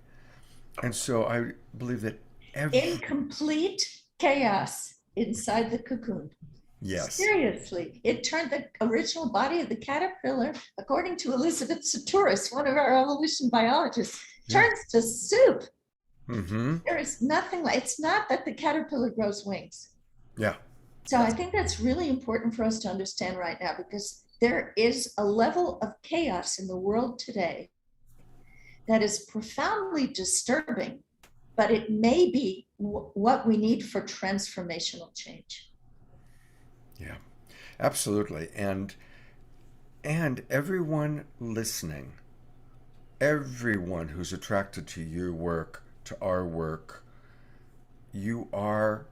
And so I believe that In every, complete chaos inside the cocoon. yes, Seriously, it turned the original body of the caterpillar, according to Elizabeth Saturis, one of our evolution biologists, yeah, turns to soup. mm-hmm, There is nothing like, it's not that the caterpillar grows wings. yeah, So I yes, think that's really important for us to understand right now, because there is a level of chaos in the world today that is profoundly disturbing, but it may be what we need for transformational change. yeah, absolutely. And everyone listening, everyone who's attracted to your work, to our work, you are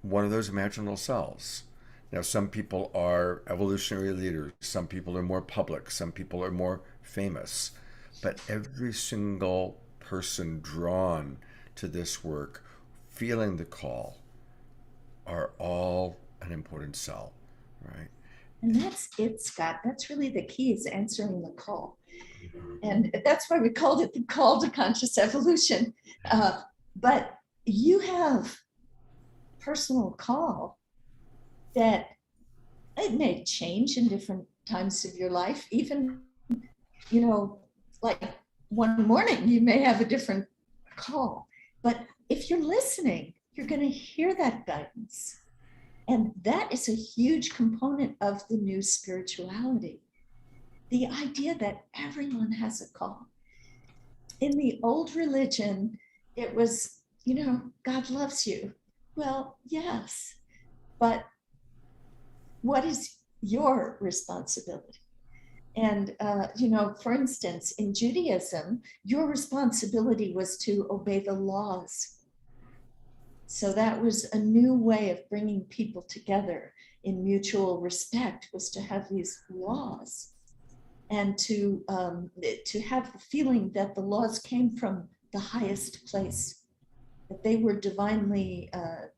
one of those imaginal cells. Now, some people are evolutionary leaders, some people are more public, some people are more famous, but every single person drawn to this work, feeling the call, are all an important cell, right? And that's it, Scott. That's really the key, is answering the call. And that's why we called it the call to conscious evolution. But you have personal call that it may change in different times of your life. Even, you know, like one morning, you may have a different call. But if you're listening, you're going to hear that guidance. And that is a huge component of the new spirituality. The idea that everyone has a call. In the old religion, it was God loves you. Well, yes, but what is your responsibility? And, for instance, in Judaism, your responsibility was to obey the laws. So that was a new way of bringing people together in mutual respect, was to have these laws and to have the feeling that the laws came from the highest place, that they were divinely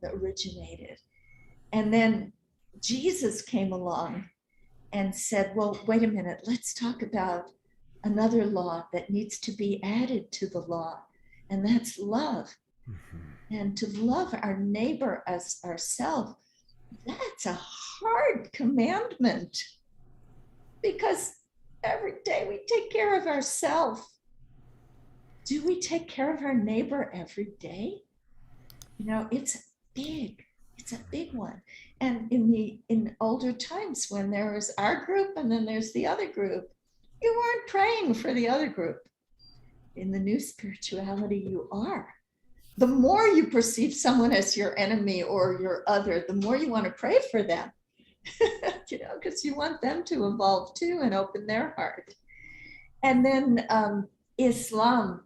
originated. And then Jesus came along and said, well, wait a minute, let's talk about another law that needs to be added to the law, and that's love. Mm-hmm. And to love our neighbor as ourselves, that's a hard commandment, because every day we take care of ourselves. Do we take care of our neighbor every day? It's big. It's a big one. And in older times, when there was our group and then there's the other group, you weren't praying for the other group. In the new spirituality, you are. The more you perceive someone as your enemy or your other, the more you want to pray for them, because you want them to evolve too and open their heart. And then Islam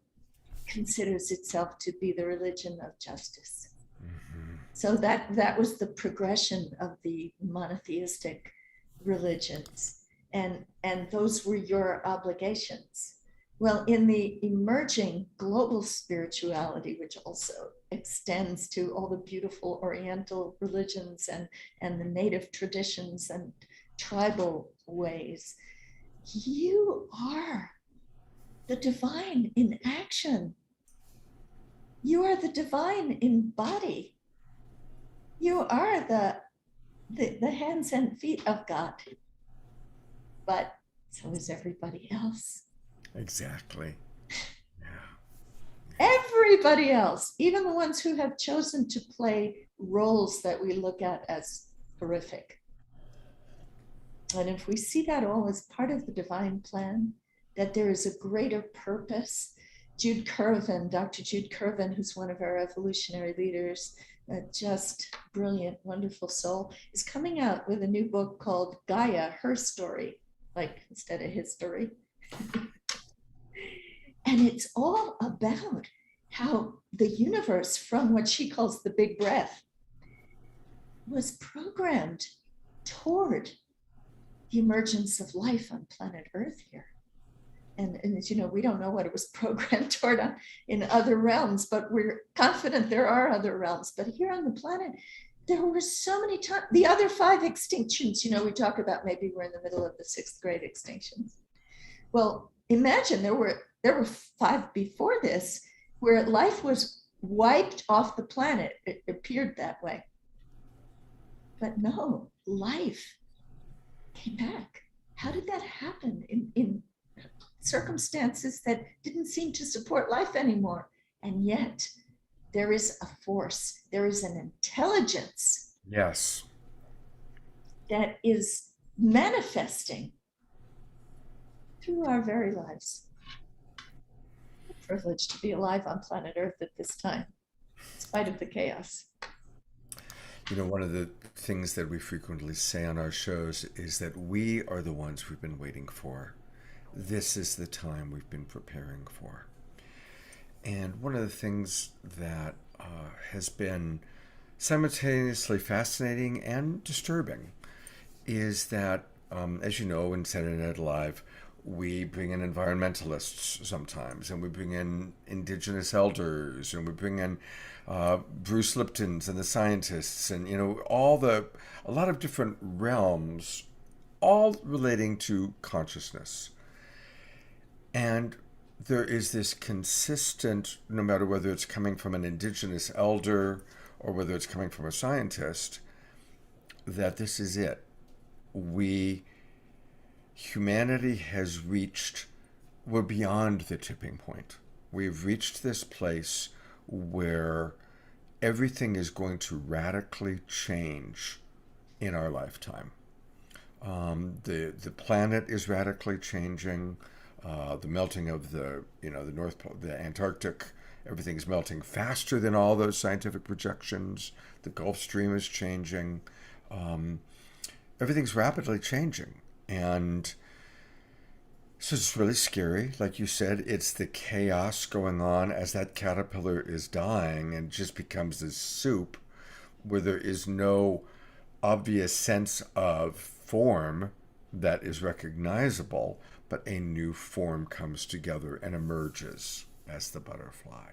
considers itself to be the religion of justice. Mm-hmm. So that was the progression of the monotheistic religions, and those were your obligations. Well, in the emerging global spirituality, which also extends to all the beautiful Oriental religions and the native traditions and tribal ways, you are the divine in action. You are the divine in body. You are the hands and feet of God. But so is everybody else. Exactly. Yeah. Everybody else, even the ones who have chosen to play roles that we look at as horrific. And if we see that all as part of the divine plan, that there is a greater purpose. Dr. Jude Curvin, who's one of our evolutionary leaders, just brilliant, wonderful soul, is coming out with a new book called Gaia, Her Story, like instead of his story. And it's all about how the universe, from what she calls the big breath, was programmed toward the emergence of life on planet Earth here. And as you know, we don't know what it was programmed toward in other realms, but we're confident there are other realms. But here on the planet, there were so many times, the other 5 extinctions, we talk about maybe we're in the middle of the 6th great extinctions. Well, imagine there were 5 before this where life was wiped off the planet. It appeared that way. But no, life came back. How did that happen in circumstances that didn't seem to support life anymore? And yet there is a force, there is an intelligence, Yes. that is manifesting through our very lives. A privilege to be alive on planet Earth at this time, in spite of the chaos. One of the things that we frequently say on our shows is that we are the ones we've been waiting for. This is the time we've been preparing for. And one of the things that has been simultaneously fascinating and disturbing is that, as you know, in Saturday Night Live, we bring in environmentalists sometimes, and we bring in indigenous elders, and we bring in Bruce Lipton's and the scientists, and a lot of different realms, all relating to consciousness. And there is this consistent, no matter whether it's coming from an indigenous elder or whether it's coming from a scientist, that this is it. Humanity has reached, we're beyond the tipping point. We've reached this place where everything is going to radically change in our lifetime. The planet is radically changing. The melting of the North Pole, the Antarctic Everything's melting faster than all those scientific projections. The Gulf Stream is changing. Um, Everything's rapidly changing. And so it's really scary. Like you said, it's the chaos going on as that caterpillar is dying and just becomes this soup where there is no obvious sense of form that is recognizable, but a new form comes together and emerges as the butterfly.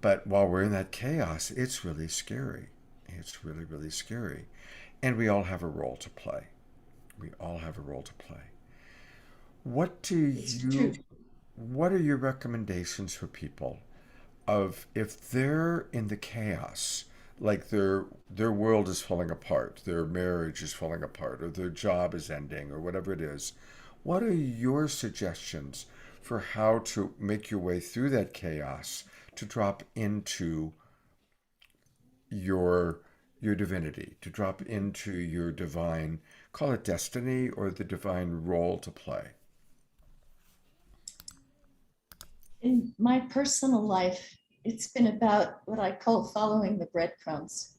But while we're in that chaos, it's really scary. It's really, really scary. And we all have a role to play. We all have a role to play. What do It's true. you, what are your recommendations for people of if they're in the chaos, like their world is falling apart, their marriage is falling apart, or their job is ending, or whatever it is, what are your suggestions for how to make your way through that chaos to drop into your your divinity, to drop into your divine, call it destiny or the divine role to play? In my personal life, it's been about what I call following the breadcrumbs.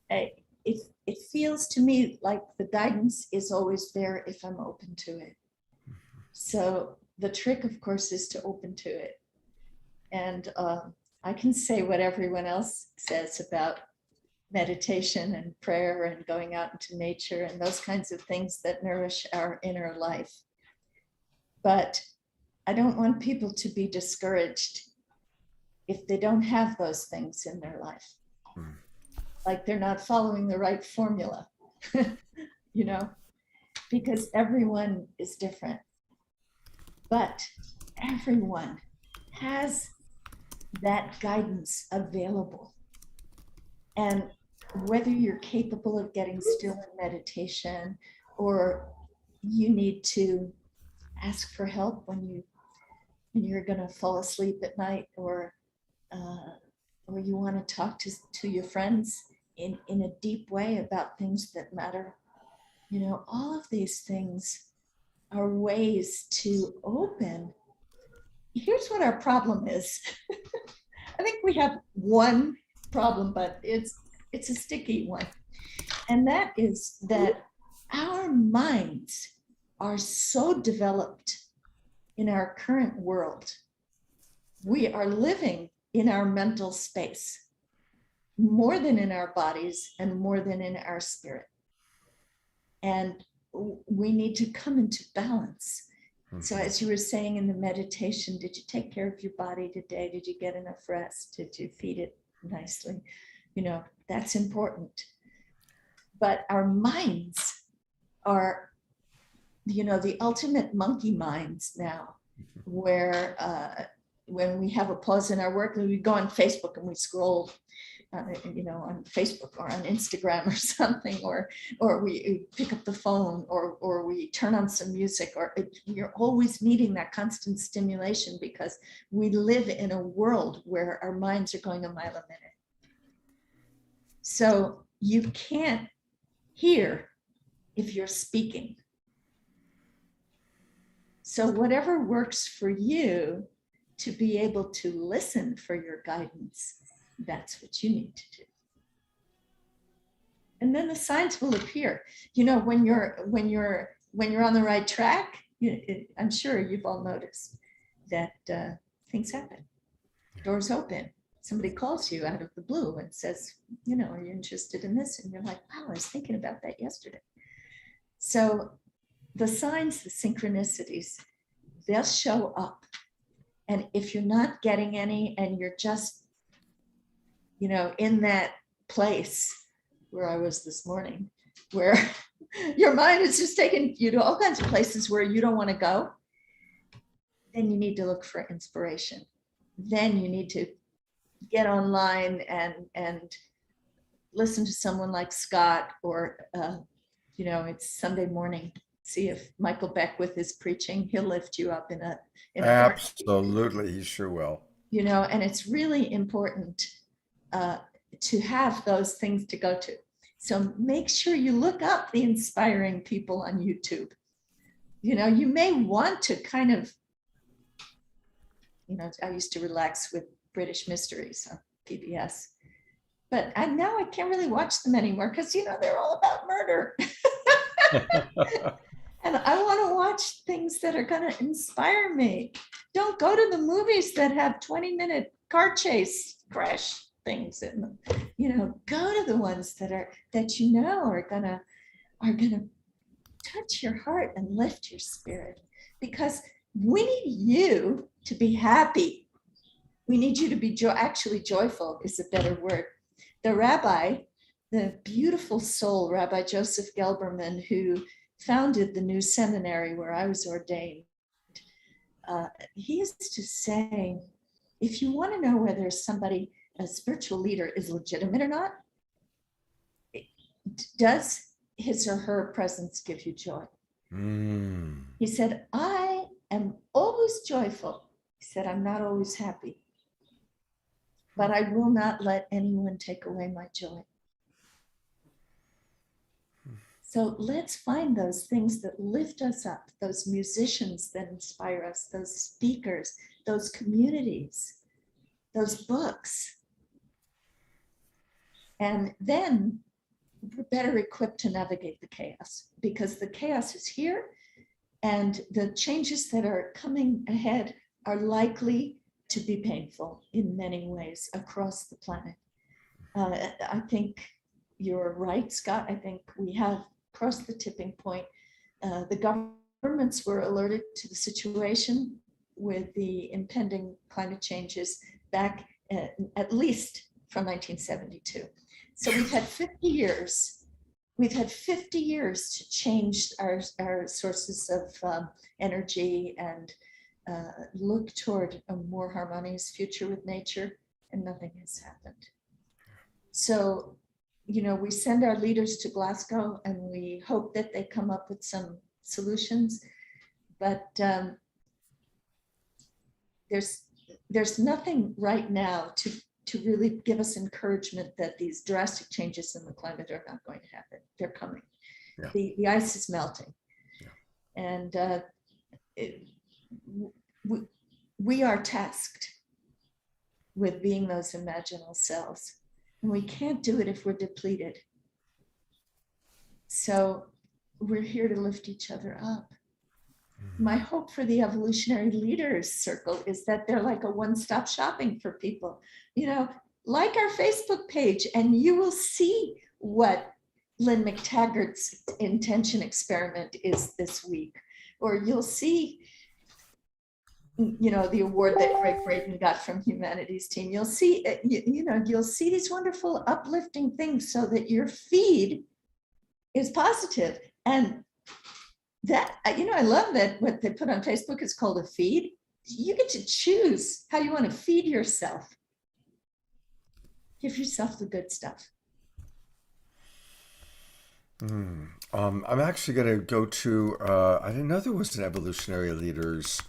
It feels to me like the guidance is always there if I'm open to it. So the trick, of course, is to open to it. And I can say what everyone else says about meditation and prayer and going out into nature and those kinds of things that nourish our inner life. But I don't want people to be discouraged if they don't have those things in their life. Mm. Like they're not following the right formula, you know, because everyone is different. But everyone has that guidance available. And whether you're capable of getting still in meditation or you need to ask for help when you're going to fall asleep at night, or you want to talk to your friends in a deep way about things that matter, you know, all of these things are ways to open. Here's what our problem is. I think we have one problem, but it's a sticky one. And that is that our minds are so developed in our current world. We are living in our mental space more than in our bodies and more than in our spirit. And we need to come into balance. So as you were saying in the meditation, did you take care of your body today? Did you get enough rest? Did you feed it nicely? You know, that's important. But our minds are, you know, the ultimate monkey minds now, where when we have a pause in our work, we go on Facebook and we scroll, you know, on Facebook or on Instagram or something, or we pick up the phone, or we turn on some music, or you're always needing that constant stimulation because we live in a world where our minds are going a mile a minute. So you can't hear if you're speaking. So whatever works for you to be able to listen for your guidance, that's what you need to do. And then the signs will appear. You know, when you're on the right track, I'm sure you've all noticed that things happen. Doors open. Somebody calls you out of the blue and says, you know, are you interested in this? And you're like, wow, I was thinking about that yesterday. So the signs, the synchronicities, they'll show up. And if you're not getting any and you're just, you know, in that place where I was this morning, where your mind is just taking you to all kinds of places where you don't want to go, then you need to look for inspiration. Then you need to get online and listen to someone like Scott, or, you know, it's Sunday morning. See if Michael Beckwith is preaching. He'll lift you up in a Absolutely, he sure will. you know, and it's really important to have those things to go to. So make sure you look up the inspiring people on YouTube. You know, you may want to kind of I used to relax with British mysteries on PBS. But now I can't really watch them anymore because, they're all about murder. And I want to watch things that are going to inspire me. Don't go to the movies that have 20-minute car chase crash things in them. Go to the ones that are gonna touch your heart and lift your spirit, because we need you to be happy. We need you to be actually joyful is a better word. The rabbi, the beautiful soul, Rabbi Joseph Gelberman, who founded the new seminary where I was ordained, he used to say, if you want to know whether somebody, a spiritual leader, is legitimate or not, does his or her presence give you joy? He said, I am always joyful. He said, I'm not always happy, but I will not let anyone take away my joy. So let's find those things that lift us up, those musicians that inspire us, those speakers, those communities, those books. And then we're better equipped to navigate the chaos, because the chaos is here and the changes that are coming ahead are likely to be painful in many ways across the planet. I think you're right, Scott. I think we have crossed the tipping point. The governments were alerted to the situation with the impending climate changes back at least from 1972. So we've had 50 years. We've had 50 years to change our sources of energy and look toward a more harmonious future with nature, and nothing has happened. So, we send our leaders to Glasgow and we hope that they come up with some solutions, but there's nothing right now to really give us encouragement that these drastic changes in the climate are not going to happen. They're coming. Yeah. The ice is melting. Yeah. And we are tasked with being those imaginal selves. And we can't do it if we're depleted. So we're here to lift each other up. My hope for the Evolutionary Leaders Circle is that they're like a one-stop shopping for people. Like our Facebook page, and you will see what Lynn McTaggart's intention experiment is this week. Or you'll see, the award that Greg Braden got from Humanities Team. You'll see, you'll see these wonderful uplifting things so that your feed is positive. And that, I love that what they put on Facebook is called a feed. You get to choose how you want to feed yourself. Give yourself the good stuff. I'm actually going to go to, I didn't know there was an Evolutionary Leaders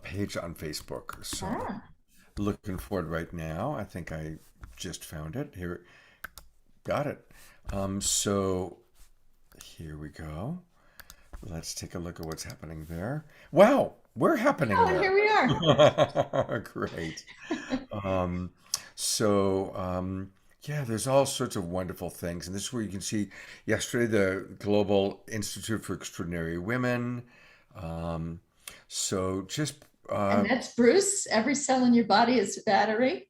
page on Facebook. So looking for it right now. I think I just found it. Here, got it. So here we go. Let's take a look at what's happening there. Wow, we're happening there. Here we are. Great. Yeah, there's all sorts of wonderful things. And this is where you can see yesterday the Global Institute for Extraordinary Women. So just... and that's Bruce. Every cell in your body is a battery.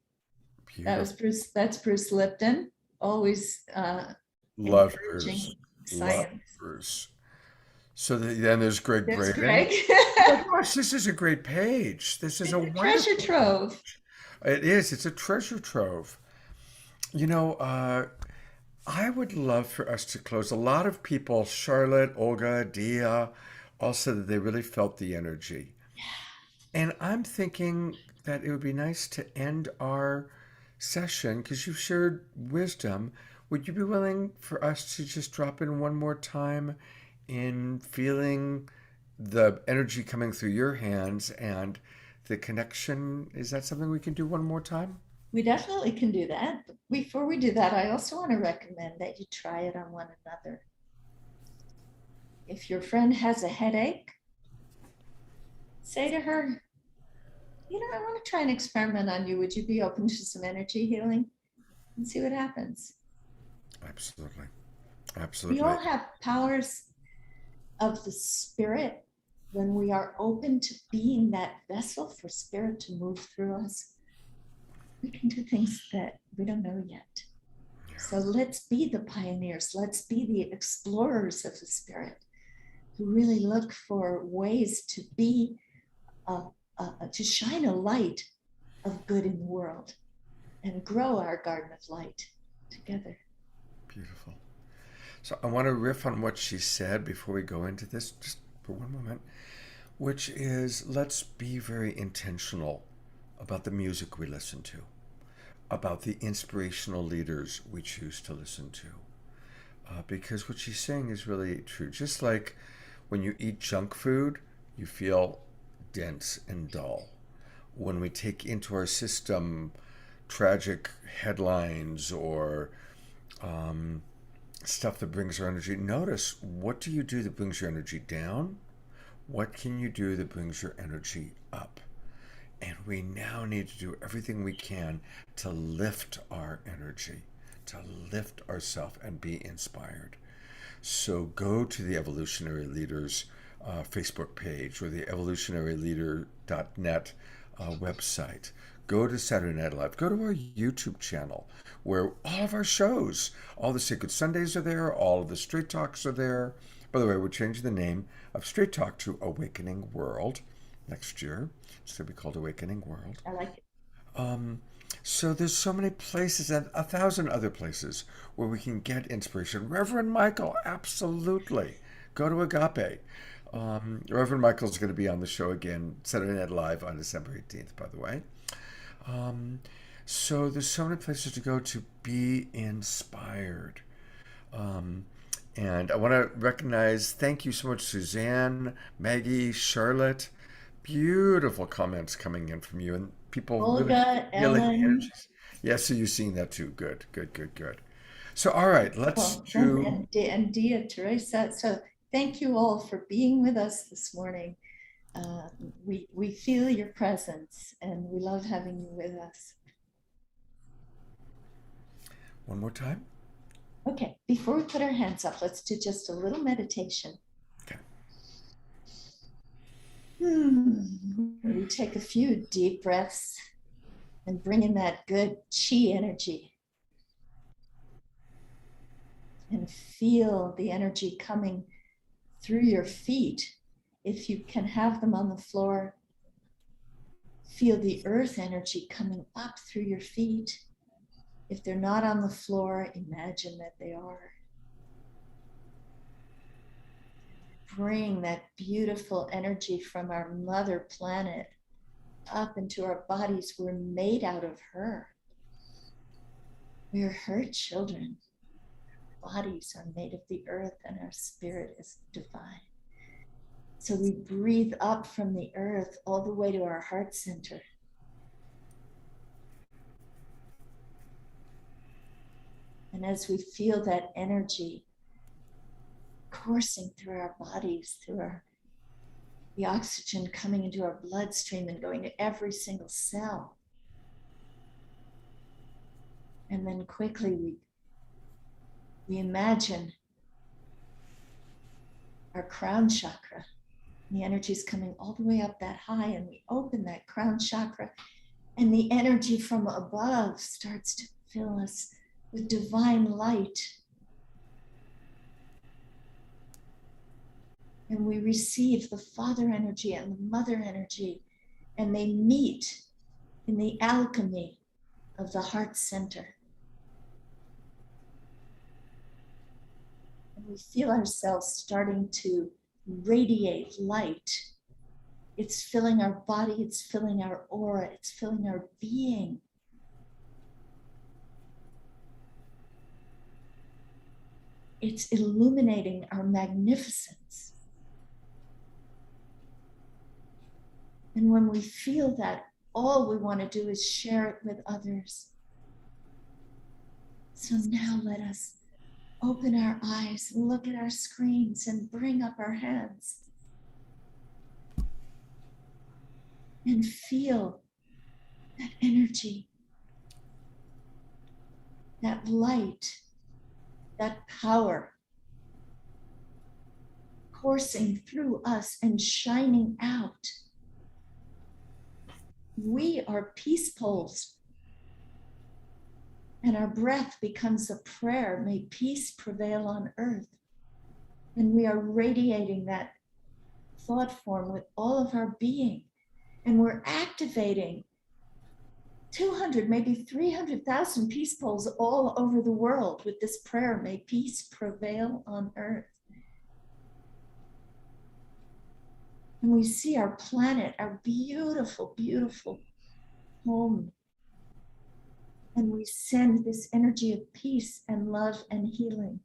Beautiful. That was Bruce. That's Bruce Lipton. Always love Bruce. Science. Love Bruce. So then there's Greg Braden. Greg. Oh gosh, this is a great page. This is a wonderful treasure trove. It is. It's a treasure trove. I would love for us to close. A lot of people, Charlotte, Olga, Dia, all said that they really felt the energy. And I'm thinking that it would be nice to end our session, because you've shared wisdom. Would you be willing for us to just drop in one more time in feeling the energy coming through your hands and the connection? Is that something we can do one more time? We definitely can do that. But before we do that, I also want to recommend that you try it on one another. If your friend has a headache, say to her, I want to try an experiment on you. Would you be open to some energy healing and see what happens? Absolutely. We Absolutely. all have powers of the spirit when we are open to being that vessel for spirit to move through us. We can do things that we don't know yet. So let's be the pioneers. Let's be the explorers of the spirit who really look for ways to be, to shine a light of good in the world and grow our garden of light together. Beautiful. So I want to riff on what she said before we go into this, just for one moment, which is let's be very intentional about the music we listen to, about the inspirational leaders we choose to listen to. Because what she's saying is really true. Just like when you eat junk food, you feel dense and dull. When we take into our system tragic headlines or stuff that brings our energy, notice what do you do that brings your energy down? What can you do that brings your energy up? And we now need to do everything we can to lift our energy, to lift ourselves and be inspired. So go to the Evolutionary Leaders Facebook page or the evolutionaryleader.net website. Go to Saturday Night Live. Go to our YouTube channel where all of our shows, all the Sacred Sundays are there, all of the Straight Talks are there. By the way, we're changing the name of Straight Talk to Awakening World next year. It's going to be called Awakening World. I like it. Um, so there's so many places and a thousand other places where we can get inspiration. Reverend Michael, absolutely. Go to Agape. Reverend Michael's going to be on the show again, Saturday Night Live on December 18th, by the way. Um, so there's so many places to go to be inspired. Um, and I want to recognize, thank you so much, Suzanne, Maggie, Charlotte. Beautiful comments coming in from you, and people really Olga, feeling the Ellen, energies. Yes, so you've seen that too. Good, good, good, good. So, all right, let's well, do. and Dia Teresa. So thank you all for being with us this morning. We feel your presence and we love having you with us. One more time. Okay, before we put our hands up, let's do just a little meditation. Okay. We take a few deep breaths and bring in that good chi energy and feel the energy coming through your feet. If you can have them on the floor, feel the earth energy coming up through your feet. If they're not on the floor, imagine that they are. Bring that beautiful energy from our mother planet up into our bodies. We're made out of her. We're her children. Bodies are made of the earth and our spirit is divine. So we breathe up from the earth all the way to our heart center. And as we feel that energy coursing through our bodies, the oxygen coming into our bloodstream and going to every single cell. And then quickly we imagine our crown chakra. The energy is coming all the way up that high, and we open that crown chakra, and the energy from above starts to fill us with divine light. And we receive the father energy and the mother energy, and they meet in the alchemy of the heart center. And we feel ourselves starting to radiate light. It's filling our body, it's filling our aura, it's filling our being. It's illuminating our magnificence. And when we feel that, all we want to do is share it with others. So now let us open our eyes, look at our screens, and bring up our hands. And feel that energy, that light, that power coursing through us and shining out. We are peace poles, and our breath becomes a prayer. May peace prevail on earth. And we are radiating that thought form with all of our being. And we're activating 200, maybe 300,000 peace poles all over the world with this prayer. May peace prevail on earth. And we see our planet, our beautiful, beautiful home. And we send this energy of peace and love and healing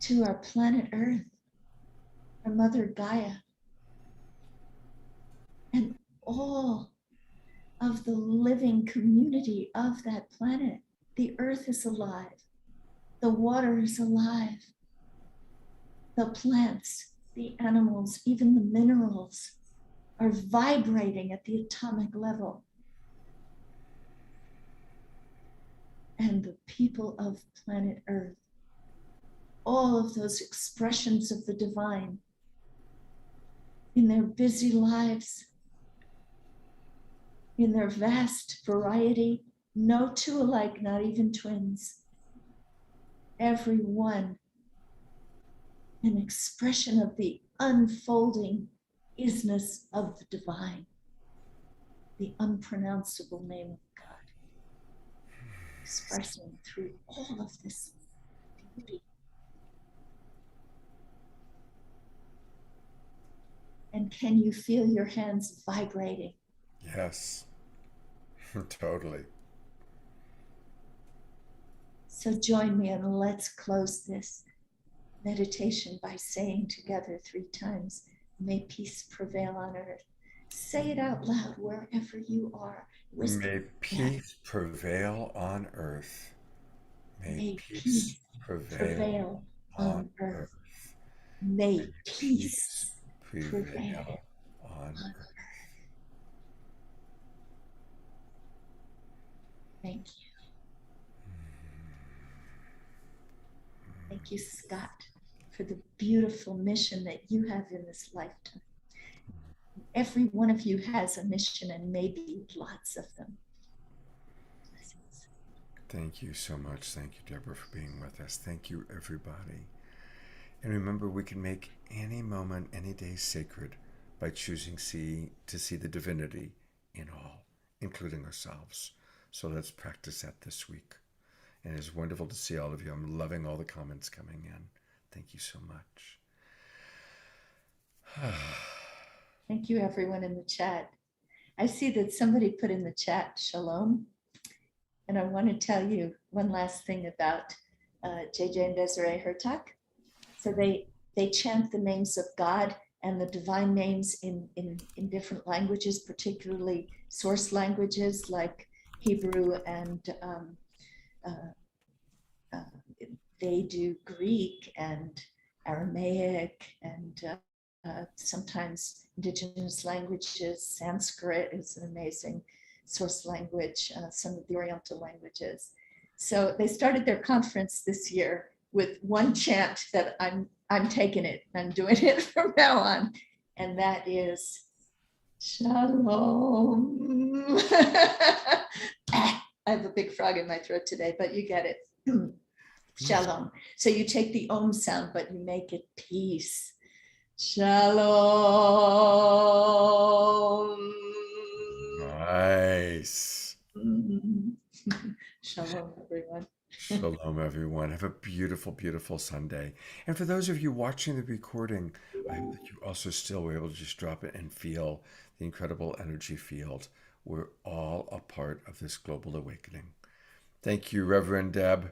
to our planet Earth, our Mother Gaia, and all of the living community of that planet. The earth is alive. The water is alive. The plants, the animals, even the minerals are vibrating at the atomic level. And the people of planet Earth, all of those expressions of the divine in their busy lives, in their vast variety, no two alike, not even twins. Every one an expression of the unfolding isness of the divine, the unpronounceable name of God, expressing through all of this beauty. And can you feel your hands vibrating? Yes, totally. So join me and let's close this meditation by saying together 3 times, may peace prevail on earth. Say it out loud wherever you are. Whisper May that. peace prevail on earth. May May peace peace prevail prevail on on earth. earth. May May peace peace prevail prevail on on earth. earth. Thank you. Thank you, Scott, for the beautiful mission that you have in this lifetime. Every one of you has a mission, and maybe lots of them. Blessings. Thank you so much. Thank you, Deborah, for being with us. Thank you, everybody. And remember, we can make any moment, any day sacred by choosing to see the divinity in all, including ourselves. So let's practice that this week. And it's wonderful to see all of you. I'm loving all the comments coming in. Thank you so much. Thank you, everyone in the chat. I see that somebody put in the chat, shalom. And I want to tell you one last thing about JJ and Desiree Hertak. So they chant the names of God and the divine names in different languages, particularly source languages like Hebrew, and they do Greek and Aramaic, and sometimes indigenous languages. Sanskrit is an amazing source language, some of the Oriental languages. So they started their conference this year with one chant that I'm taking it. I'm doing it from now on, and that is Shalom. I have a big frog in my throat today, but you get it. Shalom. So you take the om sound, but you make it peace. Shalom. Nice. Shalom, everyone. Shalom, everyone. Have a beautiful, beautiful Sunday. And for those of you watching the recording, I hope that you also still were able to just drop it and feel the incredible energy field. We're all a part of this global awakening. Thank you, Reverend Deb.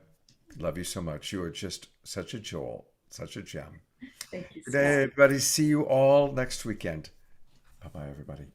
Love you so much. You are just such a jewel, such a gem. Thank you, Good day, Scott. everybody. See you all next weekend. Bye bye, everybody.